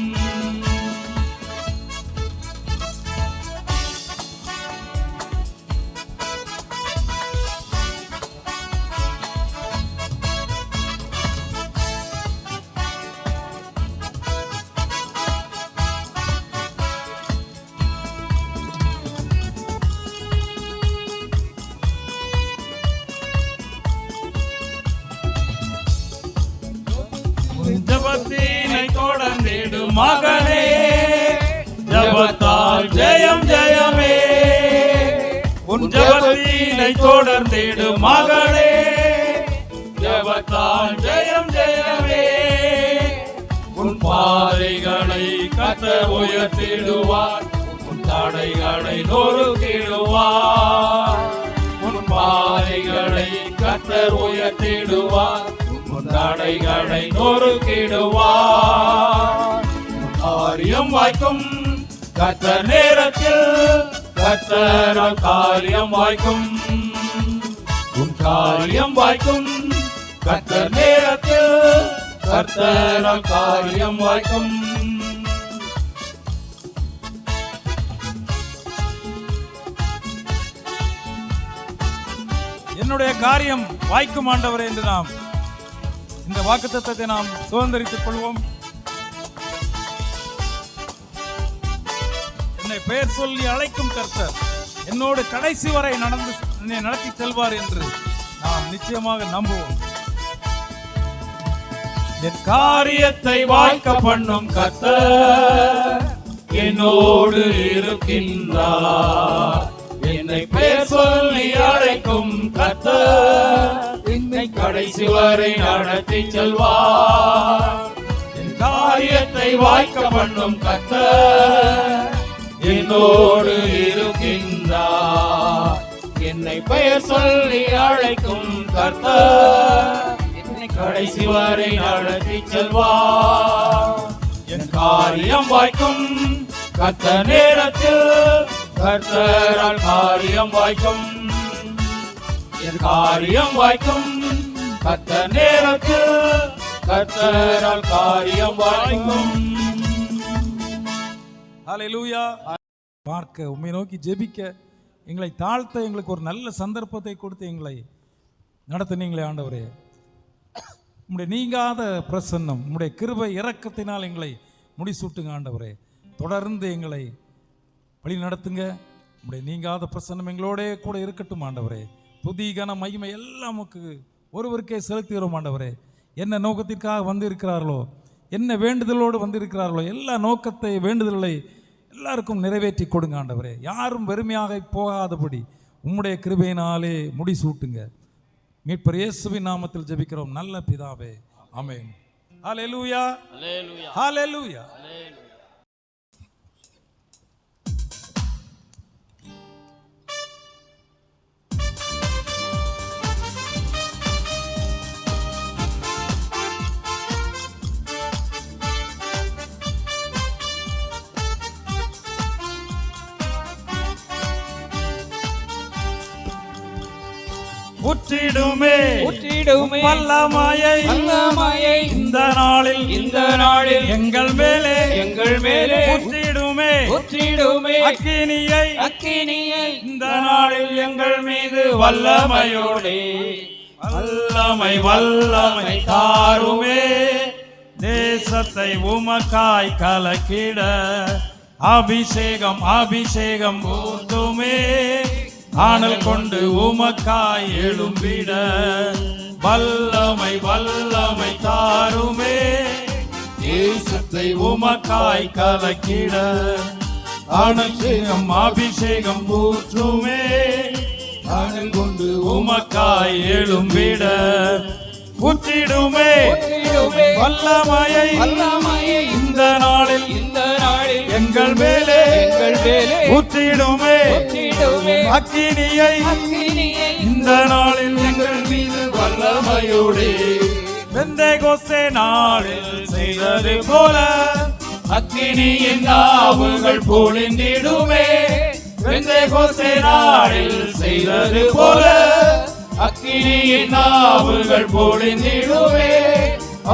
ஜபத்தினை தொடர்ந்திடும் மகனே, ஜபத்தால் ஜெயம் ஜெயமே. உன் ஜபத்தினை தொடர்ந்திடும் மகனே, ஜபத்தால் ஜெயம் ஜெயமே. உன் பாதைகளை கர்த்தர் உயர்த்திடுவார், உன் தடைகளை நொறுக்கிடுவார். உன் பாதைகளை கர்த்தர் உயர்த்திடுவார், தடைகளை நொறுக்கிடுவார். காரியம் வாய்க்கும் கர்த்தர் நேரத்தில், கர்த்தரால் காரியம் வாய்க்கும். உன் காரியம் வாய்க்கும் கர்த்தர் நேரத்தில், கர்த்தரால் காரியம் வாய்க்கும். என்னுடைய காரியம் வாய்க்கும் ஆண்டவரே என்று நாம் இந்த வாக்குத்தத்தத்தை நாம் சுதந்திரித்துக் கொள்வோம். என்னை பெயர் சொல்லி அழைக்கும் கர்த்தர் என்னோடு கடைசி வரை என்னை நடத்தி செல்வார் என்று நாம் நிச்சயமாக நம்புவோம். என் காரியத்தை வாய்க்க பண்ணும் கர்த்தர் என்னோடு இருக்கின்றார். என்னை பெயர் சொல்லி அழைக்கும் கர்த்தர் என்னை கடைசி வரை நடத்தி செல்வார். என் காரியத்தை வாய்க்க பண்ணும் கர்த்தர் என்னோடு இருக்கின்றார். என்னை பெயர் சொல்லி அழைக்கும் கர்த்தர் என்னை கடைசி வரை நடத்தி செல்வார். என் காரியம் வாய்க்கும் கர்த்தர் நேரத்தில், கர்த்தரால் காரியம் வாய்க்கும். என் காரியம் வாய்க்கும் கர்த்தர் நேரத்தில், கர்த்தரால் காரியம் வாய்க்கும். ஹல்லேலூயா. பார்க்க உம்மை நோக்கி ஜெபிக்க எங்களை தாழ்த்த எங்களுக்கு ஒரு நல்ல சந்தர்ப்பத்தை கொடுத்து எங்களை நடத்தினீங்களே ஆண்டவரே. உம்முடைய நீங்காத பிரசன்னம், உம்முடைய கிருபை இரக்கத்தினால் எங்களை முடிசூட்டுங்க ஆண்டவரே. தொடர்ந்து எங்களை வழி நடத்துங்க. உம்முடைய நீங்காத பிரசன்னம் எங்களோட கூட இருக்கட்டும் ஆண்டவரே. துதி கன மகிமை எல்லாம் நமக்கு ஒருவருக்கே செலுத்துகிறோம் ஆண்டவரே. என்ன நோக்கத்திற்காக வந்திருக்கிறார்களோ, என்ன வேண்டுதலோடு வந்திருக்கிறார்களோ, எல்லா நோக்கத்தை வேண்டுதல்களை எல்லாருக்கும் நிறைவேற்றி கொடுங்க ஆண்டவரே. யாரும் வெறுமையாக போகாதபடி உம்முடைய கிருபையினாலே முடிசூட்டுங்க. மீட்பர் இயேசுவின் நாமத்தில் ஜெபிக்கிறோம் நல்ல பிதாவே, ஆமென். ஹல்லேலூயா, அல்லேலூயா, ஹல்லேலூயா. அல்லேலூயா. முற்றிடுமே முற்றிடுமே வல்லமையை வல்லமையை இந்த நாளில் இந்த நாளில் எங்கள் மேலே எங்கள் மேலே முற்றிடுமே முற்றிடுமே அக்கினியை அக்கினியை இந்த நாளில் எங்கள் மீது வல்லமையோடே வல்லமை வல்லமை தாருமே. தேசத்தை உமக்காய் கலக்கிட அபிஷேகம் அபிஷேகம் ஊத்துமே. ஆனல் கொண்டு உமக்காய் எழும்பிட வல்லமை வல்லமை தாருமே. தேசத்தை உமக்காய் கலக்கிட அபிஷேகம் அபிஷேகம் ஊற்றுமே. ஆனல் கொண்டு உமக்காய் எழும்பிட ஊற்றிடுமே முற்றிடுமே வல்லமையை வல்லமையை இந்த நாளில் இந்த நாளில் எங்கள் மேலே எங்கள் மேலே ஊற்றிடுமே. முற்றிடுமே அக்கினியை அக்கினியை இந்த நாளில் எங்கள் மீது வல்லமையோடே பெந்தேகோஸ்தே நாளில் செய்தது போல அக்கினியின் நாவுகள் பொழிந்திடுமே. பெந்தேகோஸ்தே நாளில் செய்தது போல அக்கினியின் நாவுகள் பொழிந்திடுமே.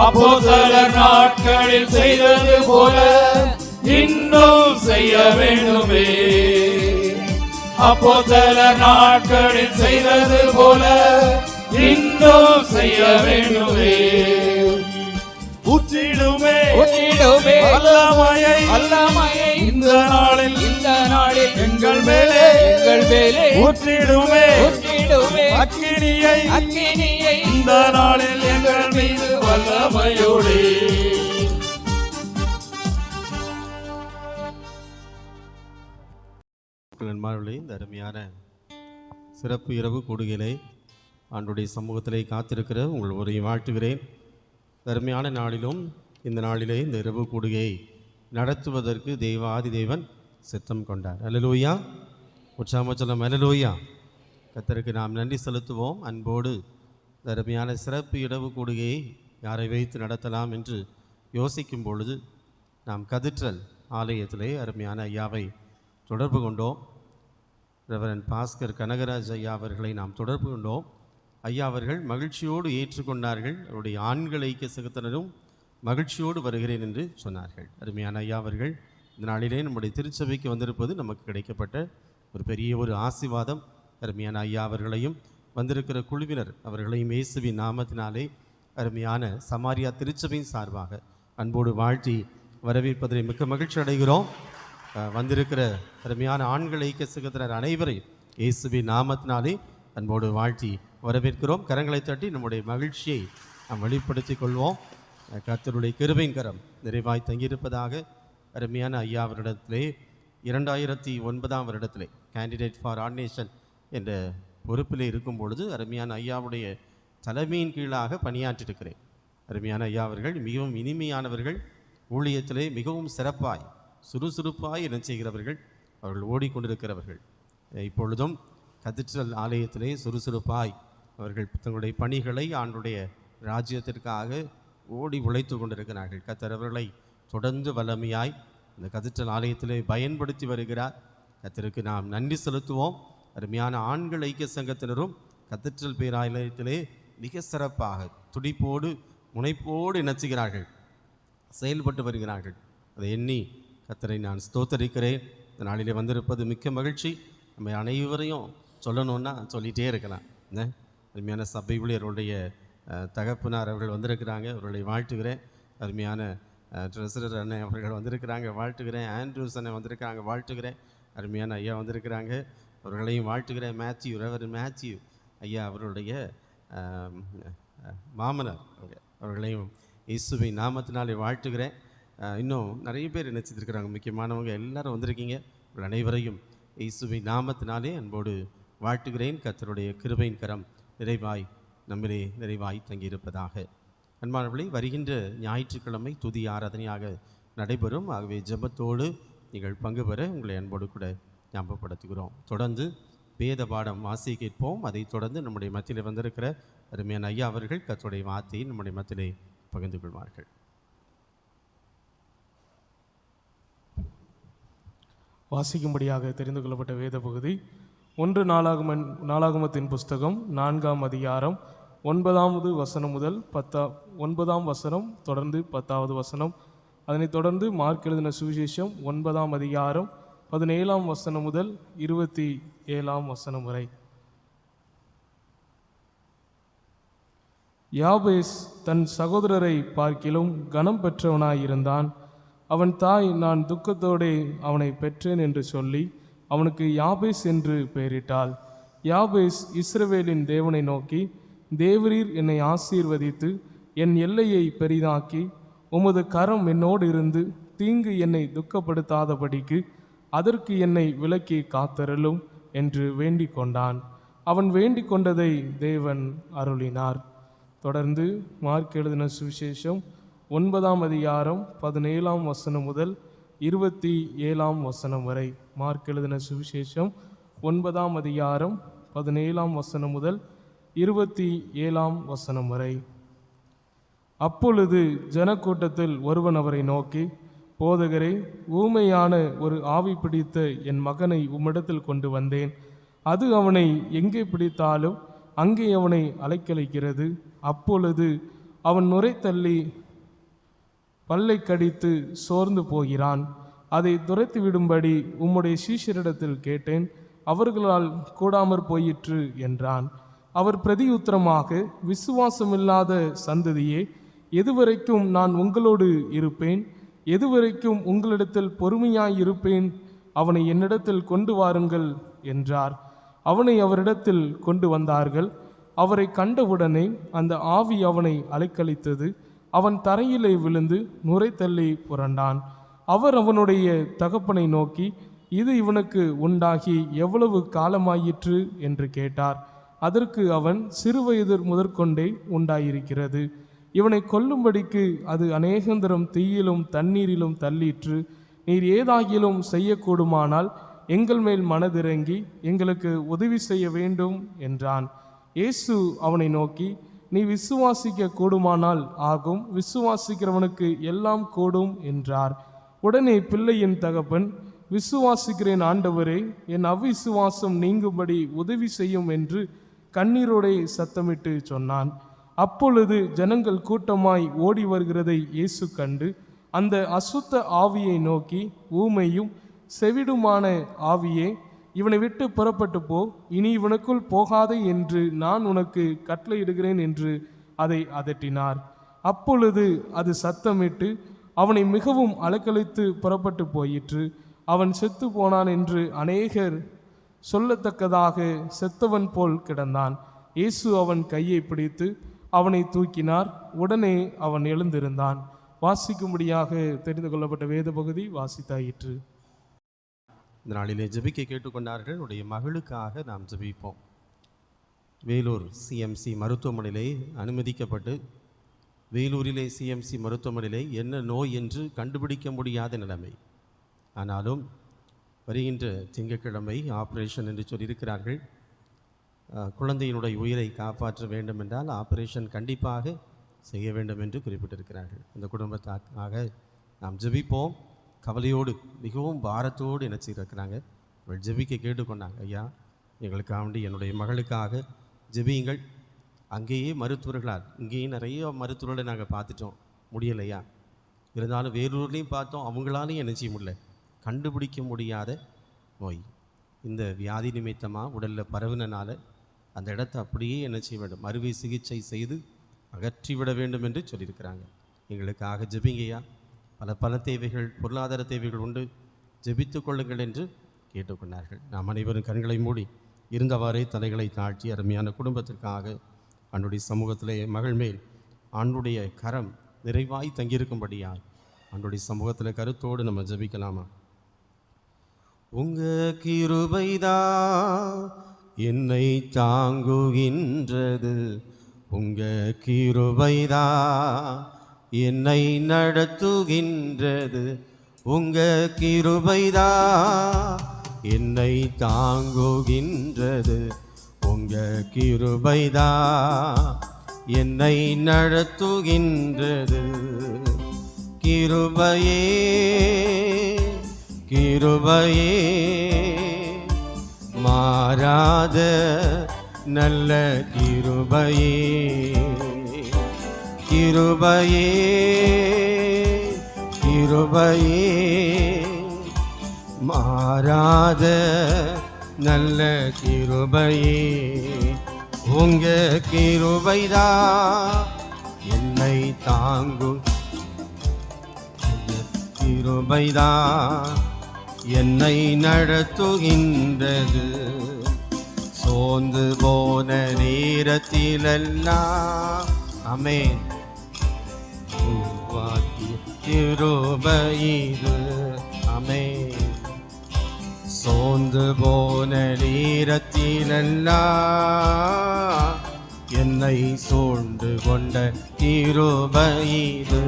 அப்போஸ்தலர் நாட்களில் செய்தது போல இன்னும் செய்ய வேண்டுமே. அப்போஸ்தலர் நாட்களில் செய்தது போல இன்னும் செய்ய வேண்டுமே. ஊற்றிடுமே முற்றிடுமே வல்லமையை வல்லமையை இந்த நாளில் இந்த நாளில் எங்கள் மேலே எங்கள் மேலே ஊற்றிடுமே. முற்றிடுமே அக்கினியை அக்கினியை இந்த நாளில் எங்கள் மீது வல்லமையோடே நண்பர்களே, இந்த அருமையான சிறப்பு இரவு கூடுகையிலே ஆண்டுடைய சமூகத்திலே காத்திருக்கிற உங்கள் உரையை வாழ்த்துகிறேன். இந்த அருமையான நாளிலும் இந்த நாளிலே இந்த இரவு கூடுகையை நடத்துவதற்கு ஆதி தேவன் சித்தம் கொண்டார். அல்லேலூயா, உற்சாகமச்சலம் அல்லேலூயா. கர்த்தருக்கு நாம் நன்றி செலுத்துவோம். அன்போடு இந்த அருமையான சிறப்பு இரவு கூடுகையை யாரை வைத்து நடத்தலாம் என்று யோசிக்கும் பொழுது நாம் கதிற்றல் ஆலயத்திலே அருமையான ஐயாவை தொடர்பு கொண்டோம். ரெவரண்ட் பாஸ்கர் கனகராஜ் ஐயா அவர்களை நாம் தொடர்பு கொண்டோம். ஐயா அவர்கள் மகிழ்ச்சியோடு ஏற்றுக்கொண்டார்கள். அவருடைய ஆண்கள் ஐக்கிய சங்கத்தினரும் மகிழ்ச்சியோடு வருகிறேன் என்று சொன்னார்கள். அருமையான ஐயா அவர்கள் இந்த நாளிலே நம்முடைய திருச்சபைக்கு வந்திருப்பது நமக்கு கிடைக்கப்பட்ட ஒரு பெரிய ஒரு ஆசீர்வாதம். அருமையான ஐயா அவர்களையும் வந்திருக்கிற குழுவினர் அவர்களையும் இயேசுவின் நாமத்தினாலே அருமையான சமாரியா திருச்சபையின் சார்பாக அன்போடு வாழ்த்தி வரவேற்பதை மிக்க மகிழ்ச்சி அடைகிறோம். வந்திருக்கிற அருமையான ஆண்கள் ஐக்கிய சங்கத்தினர் அனைவரையும் இயேசுவின் நாமத்தினாலே அன்போடு வாழ்த்தி வரவேற்கிறோம். கரங்களை தட்டி நம்முடைய மகிழ்ச்சியை நாம் வெளிப்படுத்திக் கொள்வோம். கர்த்தருடைய கிருபையின் கரம் நிறைவாய் தங்கியிருப்பதாக. அருமையான ஐயா அவரிடத்திலே 2009 வருடத்திலே கேண்டிடேட் ஃபார் ஆர்டினேஷன் என்ற பொறுப்பிலே இருக்கும் பொழுது அருமையான ஐயாவுடைய தலைமையின் கீழாக பணியாற்றிருக்கிறேன். அருமையான ஐயா அவர்கள் மிகவும் இனிமையானவர்கள், ஊழியத்திலே மிகவும் சிறப்பாய் சுறுசுறுப்பாய் என்ன செய்கிறவர்கள், அவர்கள் ஓடிக்கொண்டிருக்கிறவர்கள். இப்பொழுதும் கதிற்றல் ஆலயத்திலே சுறுசுறுப்பாய் அவர்கள் தங்களுடைய பணிகளை ஆண்டுடைய ராஜ்யத்திற்காக ஓடி உழைத்து கொண்டிருக்கிறார்கள். கர்த்தர் அவர்களை தொடர்ந்து வல்லமையாய் இந்த கதிற்றல் ஆலயத்திலே பயன்படுத்தி வருகிறார். கர்த்தருக்கு நாம் நன்றி செலுத்துவோம். அருமையான ஆண்கள் ஐக்கிய சங்கத்தினரும் கதிற்றல் பேராலயத்திலே மிக சிறப்பாக துடிப்போடு முனைப்போடு இணைச்சுகிறார்கள், செயல்பட்டு வருகிறார்கள். அதை எண்ணி கர்த்தரை நான் ஸ்தோத்தரிக்கிறேன். இந்த நாளிலே வந்திருப்பது மிக்க மகிழ்ச்சி. நம்ம அனைவரையும் சொல்லணுன்னா சொல்லிகிட்டே இருக்கலாம். அருமையான சபை ஊழியர்களுடைய தகப்பனார் அவர்கள் வந்திருக்கிறாங்க, அவர்களை வாழ்த்துகிறேன். அருமையான ட்ரெஸரர் அண்ணன் அவர்கள் வந்திருக்கிறாங்க, வாழ்த்துகிறேன். ஆண்ட்ரூஸ் அண்ணன் வந்திருக்காங்க, வாழ்த்துகிறேன். அருமையான ஐயா வந்திருக்கிறாங்க, அவர்களையும் வாழ்த்துகிறேன். மேத்யூ ஐயா அவருடைய மாமனார் அவர்களையும் இயேசுவை நாமத்தினாலே வாழ்த்துகிறேன். இன்னும் நிறைய பேர் நினைச்சிருக்கிறாங்க, முக்கியமானவங்க எல்லாரும் வந்திருக்கீங்க. உங்கள் அனைவரையும் இயேசுவை நாமத்தினாலே அன்போடு வாழ்த்துகிறேன். கர்த்தருடைய கிருபையின் கரம் நிறைவாய் நம்மிலே நிறைவாய் தங்கியிருப்பதாக. அன்பானவர்களே, வருகின்ற ஞாயிற்றுக்கிழமை துதி ஆராதனையாக நடைபெறும். ஆகவே ஜெபத்தோடு நீங்கள் பங்கு பெற உங்களை அன்போடு கூட ஞாபகப்படுத்துகிறோம். தொடர்ந்து வேத பாடம் வாசிக்க கேட்போம். அதைத் தொடர்ந்து நம்முடைய மத்தியில் வந்திருக்கிற அருமையான ஐயா அவர்கள் கர்த்தருடைய வார்த்தையை நம்முடைய மத்தியிலே பகிர்ந்து கொள்வார்கள். வாசிக்கும்படியாக தெரிந்து கொள்ளப்பட்ட வேத பகுதி 1 நாளாகமத்தின் புஸ்தகம் 4ஆம் அதிகாரம் 9வது வசனம் முதல் 9ஆம் வசனம் தொடர்ந்து 10வது வசனம். அதனைத் தொடர்ந்து மார்க் எழுதின சுவிசேஷம் 9ஆம் அதிகாரம் 17ஆம் வசனம் முதல் 27ஆம் வசனம் வரை. யாபேஸ் தன் சகோதரரை பார்க்கிலும் கனம் பெற்றவனாயிருந்தான். அவன் தாய், நான் துக்கத்தோடே அவனை பெற்றேன் என்று சொல்லி அவனுக்கு யாபேஸ் என்று பெயரிட்டாள். யாபேஸ் இஸ்ரவேலின் தேவனை நோக்கி, தேவரீர் என்னை ஆசீர்வதித்து என் எல்லையை பெரிதாக்கி உமது கரம் என்னோடு இருந்து தீங்கு என்னை துக்கப்படுத்தாதபடிக்கு அதற்கு என்னை விலக்கி காத்தருளும் என்று வேண்டிக் கொண்டான். அவன் வேண்டிக் கொண்டதை தேவன் அருளினார். தொடர்ந்து மார்க் எழுதின சுவிசேஷம் 9ஆம் அதிகாரம் 17ஆம் வசனம் முதல் 27ஆம் வசனம் வரை. மார்க் எழுதின சுவிசேஷம் 9ஆம் அதிகாரம் 17ஆம் வசனம் முதல் 27ஆம் வசனம் வரை. அப்பொழுது ஜனக்கூட்டத்தில் ஒருவன் அவரை நோக்கி, போதகரே, ஊமையான ஒரு ஆவி பிடித்த என் மகனை உம்மிடத்தில் கொண்டு வந்தேன். அது அவனை எங்கே பிடித்தாலும் அங்கே அவனை அலைக்கழிக்கிறது. அப்பொழுது அவன் நுரை தள்ளி பல்லை கடித்து சோர்ந்து போகிறான். அதை துரைத்து விடும்படி உம்முடைய சீஷரிடத்தில் கேட்டேன், அவர்களால் கூடாமற் போயிற்று என்றான். அவர் பிரதியுத்தரமாக, விசுவாசமில்லாத சந்ததியே, எதுவரைக்கும் நான் உங்களோடு இருப்பேன்? எதுவரைக்கும் உங்களிடத்தில் பொறுமையாயிருப்பேன்? அவனை என்னிடத்தில் கொண்டு வாருங்கள் என்றார். அவனை அவரிடத்தில் கொண்டு வந்தார்கள். அவரை கண்டவுடனே அந்த ஆவி அவனை அலைக்கழித்தது. அவன் தரையிலே விழுந்து நுரை தள்ளி புரண்டான். அவர் அவனுடைய தகப்பனை நோக்கி, இது இவனுக்கு உண்டாகி எவ்வளவு காலமாயிற்று என்று கேட்டார். அதற்கு அவன், சிறுவயது முதற்கொண்டே உண்டாயிருக்கிறது. இவனை கொல்லும்படிக்கு அது அநேகந்தரம் தீயிலும் தண்ணீரிலும் தள்ளிற்று. நீர் ஏதாகிலும் செய்யக்கூடுமானால் எங்கள் மேல் மனதிறங்கி எங்களுக்கு உதவி செய்ய வேண்டும் என்றான். இயேசு அவனை நோக்கி, நீ விசுவாசிக்க கூடுமானால் ஆகும், விசுவாசிக்கிறவனுக்கு எல்லாம் கூடும் என்றார். உடனே பிள்ளையின் தகப்பன், விசுவாசிக்கிறேன் ஆண்டவரே, என் அவ்விசுவாசம் நீங்கும்படி உதவி செய்யும் என்று கண்ணீரோடே சத்தமிட்டு சொன்னான். அப்பொழுது ஜனங்கள் கூட்டமாய் ஓடி வருகிறதை இயேசு கண்டு அந்த அசுத்த ஆவியை நோக்கி, ஊமையும் செவிடுமான ஆவியே, இவனை விட்டு புறப்பட்டு போ, இனி இவனுக்குள் போகாதே என்று நான் உனக்கு கட்டளையிடுகிறேன் என்று அதை அதட்டினார். அப்பொழுது அது சத்தமிட்டு அவனை மிகவும் அலக்கழித்து புறப்பட்டு போயிற்று. அவன் செத்து போனான் என்று அநேகர் சொல்லத்தக்கதாக செத்தவன் போல் கிடந்தான். இயேசு அவன் கையை பிடித்து அவனை தூக்கினார். உடனே அவன் எழுந்திருந்தான். வாசிக்கும்படியாக தெரிந்து கொள்ளப்பட்ட வேத பகுதி வாசித்தாயிற்று. இந்த நாளிலே ஜெபிக்க கேட்டுக்கொண்டார்கள். உடைய மகளுக்காக நாம் ஜெபிப்போம். வேலூர் சிஎம்சி மருத்துவமனையிலே அனுமதிக்கப்பட்டு வேலூரிலே சிஎம்சி மருத்துவமனையிலே என்ன நோய் என்று கண்டுபிடிக்க முடியாத நிலைமை. ஆனாலும் வருகின்ற திங்கட்கிழமை ஆப்ரேஷன் என்று சொல்லியிருக்கிறார்கள். குழந்தையினுடைய உயிரை காப்பாற்ற வேண்டும் என்றால் ஆப்ரேஷன் கண்டிப்பாக செய்ய வேண்டும் என்று குறிப்பிட்டிருக்கிறார்கள். அந்த குடும்பத்துக்காக நாம் ஜெபிப்போம். கவலையோடு மிகவும் பாரத்தோடு என்ன செய்திருக்கிறாங்க, அவள் ஜெபிக்க கேட்டுக்கொண்டாங்க. ஐயா, எங்களுக்காக வேண்டி என்னுடைய மகளுக்காக ஜெபியுங்கள். அங்கேயே மருத்துவர்களால், இங்கேயே நிறைய மருத்துவர்களை நாங்கள் பார்த்துட்டோம், முடியலையா. இருந்தாலும் வேலூர்லேயும் பார்த்தோம், அவங்களாலையும் என்ன செய்ய முடியல, கண்டுபிடிக்க முடியாத நோய். இந்த வியாதி நிமித்தமாக உடலில் பரவுனனால அந்த இடத்தை அப்படியே என்ன செய்ய வேண்டும், அறுவை சிகிச்சை செய்து அகற்றிவிட வேண்டும் என்று சொல்லியிருக்கிறாங்க. எங்களுக்காக ஜெபிங்கய்யா. பல தேவைகள், பொருளாதார தேவைகள் உண்டு, ஜெபித்து கொள்ளுங்கள் என்று கேட்டுக்கொண்டார்கள். நாம் அனைவரும் கண்களை மூடி இருந்தவாறே தலைகளை தாழ்த்தி அருமையான குடும்பத்திற்காக ஆண்டுடைய சமூகத்திலே மகள் மேல் ஆண்டுடைய கரம் நிறைவாய் தங்கியிருக்கும்படியாய் ஆண்டுடைய சமூகத்தில் கருத்தோடு நம்ம ஜெபிக்கலாமா? உங்க கிருபைதான் என்னை தாங்குகின்றது, உங்க கிருபைதான் என்னை நடத்துகின்றது. உங்க கிருபைதான் என்னை தாங்குகின்றது. உங்க கிருபைதான் என்னை நடத்துகின்றது. கிருபையே கிருபையே மாறாத நல்ல கிருபையே. கிருபையே கிருபையே மாறாத நல்ல கிருபையே. உங்க கிருபைதான் என்னை தாங்கும். கிருபைதான் என்னை நடத்துகின்றது. சோர்ந்து போன நேரத்திலெல்லாம் ஆமென் உருவாக்கிய கிருபை இது. ஆமென். சோர்ந்து போன நேரத்திலெல்லாம் என்னை சூழ்ந்து கொண்ட கிருபை இது.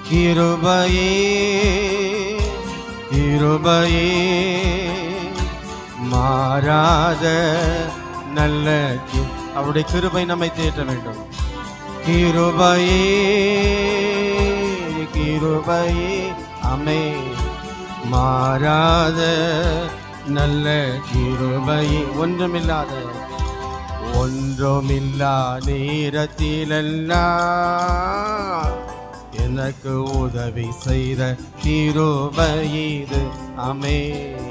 கிருபையே கிருபையே மாறாத நல்ல அவருடைய கிருபை நம்மை தேற்ற வேண்டும். கிருபையே கிருபையே ஆமென் மாறாத நல்ல கிருபையே. ஒன்றுமில்லா நேரத்திலெல்லாம் எனக்கு உதவி செய்த கிருபை இது. ஆமென்.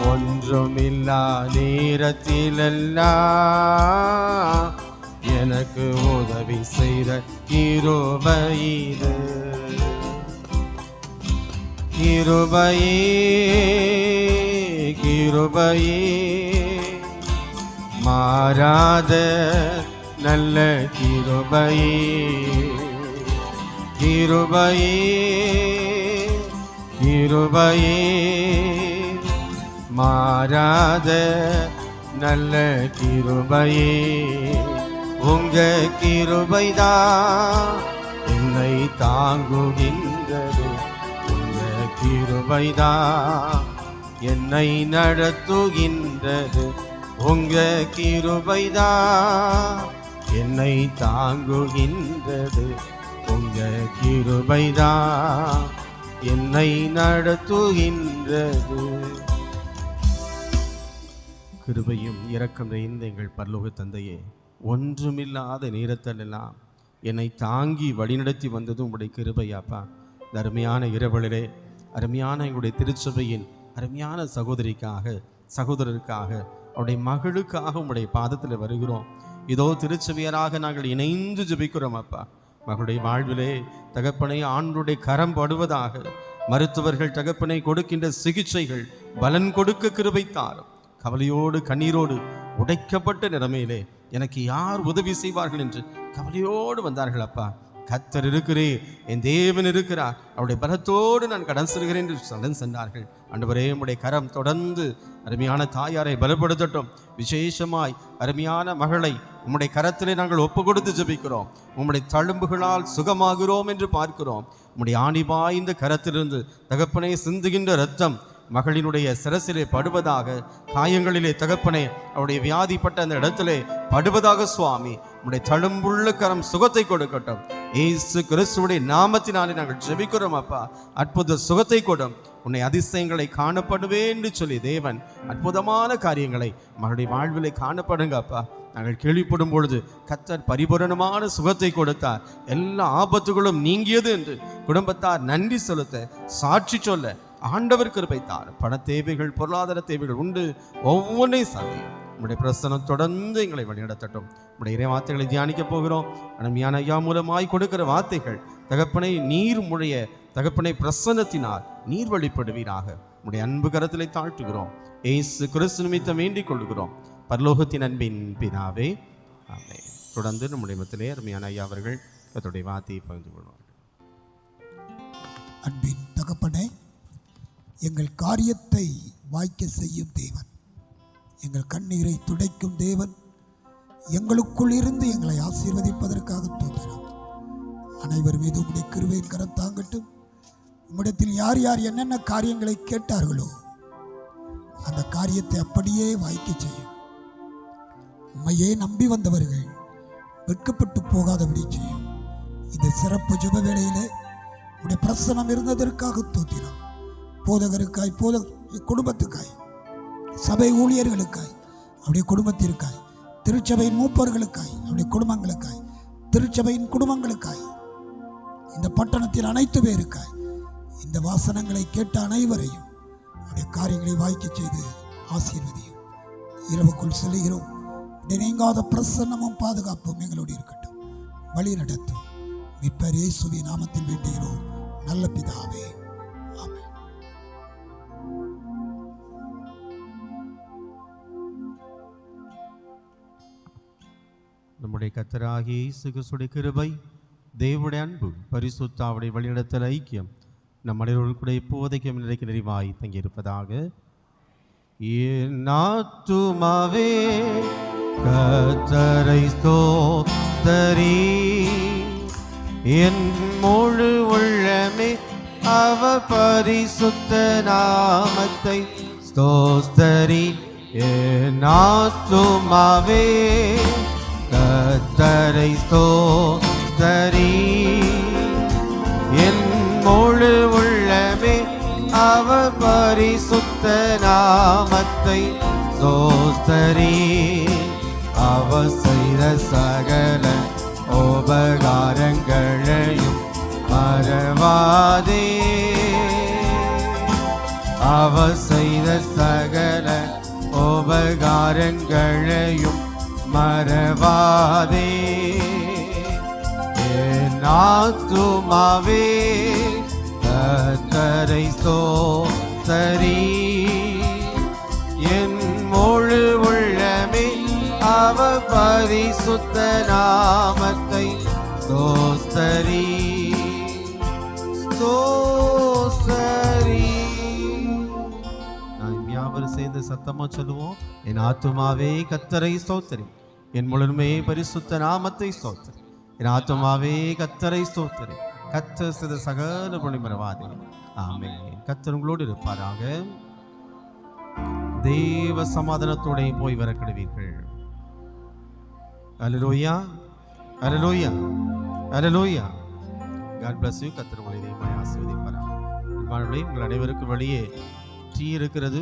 ஒன்றுமில்லா நேரத்திலெல்லாம் எனக்கு உதவி செய்த கிருபை இது. கிருபையே கிருபையே மாறாத நல்ல கிருபையே. கிருபையே கிருபையே மாறாத நல்ல கிருபையே. உங்க கிருபைதான் என்னை தாங்குகின்றது. உங்க கிருபைதான் என்னை நடத்துகின்றது. உங்க கிருபைதான் என்னை தாங்குகின்றது. உங்க கிருபைதான் என்னை நடத்துகின்றது. கிருபையும் இரக்கம் நிறைந்த எங்கள் பரலோக தந்தையே, ஒன்றுமில்லாத நேரத்திலெல்லாம் என்னை தாங்கி வழிநடத்தி வந்ததும் உங்களுடைய கிருபையாப்பா. இந்த அருமையான இரவலிலே அருமையான எங்களுடைய திருச்சபையின் அருமையான சகோதரிக்காக சகோதரருக்காக அவருடைய மகளுக்காக உங்களுடைய பாதத்தில் வருகிறோம். இதோ திருச்சபையராக நாங்கள் இணைந்து ஜெபிக்கிறோம் அப்பா. மகளுடைய வாழ்விலே தகப்பனை ஆண்டுடைய கரம் படுவதாக. மருத்துவர்கள் தகப்பனை கொடுக்கின்ற சிகிச்சைகள் பலன் கொடுக்க கிருபை தாரும். கவலையோடு கண்ணீரோடு உடைக்கப்பட்ட நிலைமையிலே எனக்கு யார் உதவி செய்வார்கள் என்று கவலையோடு வந்தார்கள் அப்பா. கர்த்தர் இருக்கிறேன், என் தேவன் இருக்கிறார், அவருடைய பலத்தோடு நான் கடன் செல்கிறேன் என்று கடன் சென்றார்கள். ஆண்டவரே, உம்முடைய கரம் தொடர்ந்து அருமையான தாயாரை பலப்படுத்தட்டும். விசேஷமாய் அருமையான மகளை உம்முடைய கரத்திலே நாங்கள் ஒப்பு கொடுத்து ஜெபிக்கிறோம். உம்முடைய தழும்புகளால் சுகமாகிறோம் என்று பார்க்கிறோம். உம்முடைய ஆணிபாய்ந்த கரத்திலிருந்து தகப்பனே சிந்துகின்ற இரத்தம் மகளினுடைய சிரசிலே படுவதாக. காயங்களிலே தகப்பனே அவருடைய வியாதிப்பட்ட அந்த இடத்திலே படுவதாக. சுவாமி, உம்முடைய தழும்புள்ள கரம் சுகத்தை கொடுக்கட்டும். இயேசு கிறிஸ்துவுடைய நாமத்தினாலே நாங்கள் ஜெபிக்கிறோம் அப்பா. அற்புத சுகத்தை கொடும். உன்னை அதிசயங்களை காணப்படுவேன் என்று சொல்லி தேவன் அற்புதமான காரியங்களை மகளுடைய வாழ்விலே காணப்படுங்க அப்பா. நாங்கள் கேள்விப்படும் பொழுது கர்த்தர் பரிபூரணமான சுகத்தை கொடுத்தார், எல்லா ஆபத்துகளும் நீங்கியது என்று குடும்பத்தார் நன்றி செலுத்த சாட்சி சொல்ல ஆண்டவர் கிருபை தார். பண தேவைகள் பொருளாதார தேவைகள் உண்டு, ஒவ்வொன்றையும் சாதியும். உம்முடைய பிரசனம் தொடர்ந்து எங்களை வழிநடத்தட்டும். உம்முடைய இறை வார்த்தைகளை தியானிக்க போகிறோம். அருமையான ஐயா மூலமாய் கொடுக்கிற வார்த்தைகள் தகப்பனை நீர் முழைய தகப்பனை பிரசன்னத்தினால் நீர் வழிபடுவீராக. உம்முடைய அன்பு கரத்திலே தாழ்த்துகிறோம். இயேசு கிறிஸ்து நிமித்தம் வேண்டிக் கொள்கிறோம். பரலோகத்தின் அன்பின் பிதாவே, ஆமென். தொடர்ந்து நம்முடைய மத்தியிலே அருமையான ஐயா அவர்கள் கர்த்தருடைய வார்த்தையை பகிர்ந்து கொள்வார்கள். அன்பின் தகப்பனே, எங்கள் காரியத்தை வாய்க்க செய்யும் தேவன், எங்கள் கண்ணீரை துடைக்கும் தேவன், எங்களுக்குள் இருந்து எங்களை ஆசீர்வதிப்பதற்காக தோன்றினோம். அனைவர் மீது உம்முடைய கிருபையின் கரம் தாங்கட்டும். உம்மிடத்தில் யார் யார் என்னென்ன காரியங்களை கேட்டார்களோ அந்த காரியத்தை அப்படியே வாய்க்க செய்யும். உம்மையே நம்பி வந்தவர்கள் வெட்கப்பட்டு போகாதபடி செய்யும். இந்த சிறப்பு ஜெப வேளையிலே உடைய பிரசனம் இருந்ததற்காக தோன்றினோம். போதகருக்காய், குடும்பத்துக்காய், சபை ஊழியர்களுக்காய், அவருடைய குடும்பத்திற்காய், திருச்சபையின் மூப்பர்களுக்காய், அவருடைய குடும்பங்களுக்காய், திருச்சபையின் குடும்பங்களுக்காய், இந்த பட்டணத்தில் அனைத்து பேருக்காய், இந்த வாசனங்களை கேட்ட அனைவரையும் அவருடைய காரியங்களை வாய்க்க செய்து ஆசீர்வதியும். இரவுக்குள் செல்கிறோம். நீங்காத பிரசன்னமும் பாதுகாப்பும் எங்களோடு இருக்கட்டும். வழி நடத்தும். மீட்பர் இயேசுவின் நாமத்தில் வேண்டுகிறோம் நல்ல பிதாவே, ஆமென். நம்முடைய கர்த்தராகிய இயேசு கிறிஸ்துவின் கிருபை, தேவனுடைய அன்பு, பரிசுத்த ஆவியுடைய வழிநடத்தல், ஐக்கியம் நம் அனைவரோடு கூட இப்போதைக்கும் நிறைக்கு நிறைவாய் தங்கியிருப்பதாக. என் ஆத்துமாவே கர்த்தரை ஸ்தோத்தரி, என் முழு உள்ளமே அவர் பரிசுத்த நாமத்தை ஸ்தோத்தரி. என் ஆத்துமாவே கர்த்தரை ஸ்தோத்தரி, என் முழு உள்ளமே அவர் பரிசுத்த நாமத்தை ஸ்தோத்தரி. அவர் செய்த சகல உபகாரங்களையும் மறவாதே, அவர் செய்த சகல உபகாரங்களையும் மறவாதே. என் ஆத்துமாவே கர்த்தரை ஸ்தோத்தரி, என் முழு உள்ளமே அவர் பரிசுத்த நாமத்தை ஸ்தோத்தரி, ஸ்தோத்தரி. நாம் யாவரும் சேர்ந்து சத்தமா சொல்லுவோம். என் ஆத்துமாவே கர்த்தரை ஸ்தோத்தரி, என் முழுமே பரிசுத்த நாமத்தை ஸ்தோத்தரி. என் ஆத்துமாவே கர்த்தரை ஸ்தோத்தரி, கர்த்தர் செய்த சகல பணி மறவாதே. ஆமென். கர்த்தர் உங்களோடு இருப்பாராக. தேவ சமாதானத்தோட போய் வர கிடுவீர்கள். அல்லேலூயா, அல்லேலூயா, அல்லேலூயா. God bless you. கர்த்தர் உங்களை ஆசீர்வதிப்பாராக. உங்கள் அனைவருக்கும் வெளியே டீ இருக்கிறது.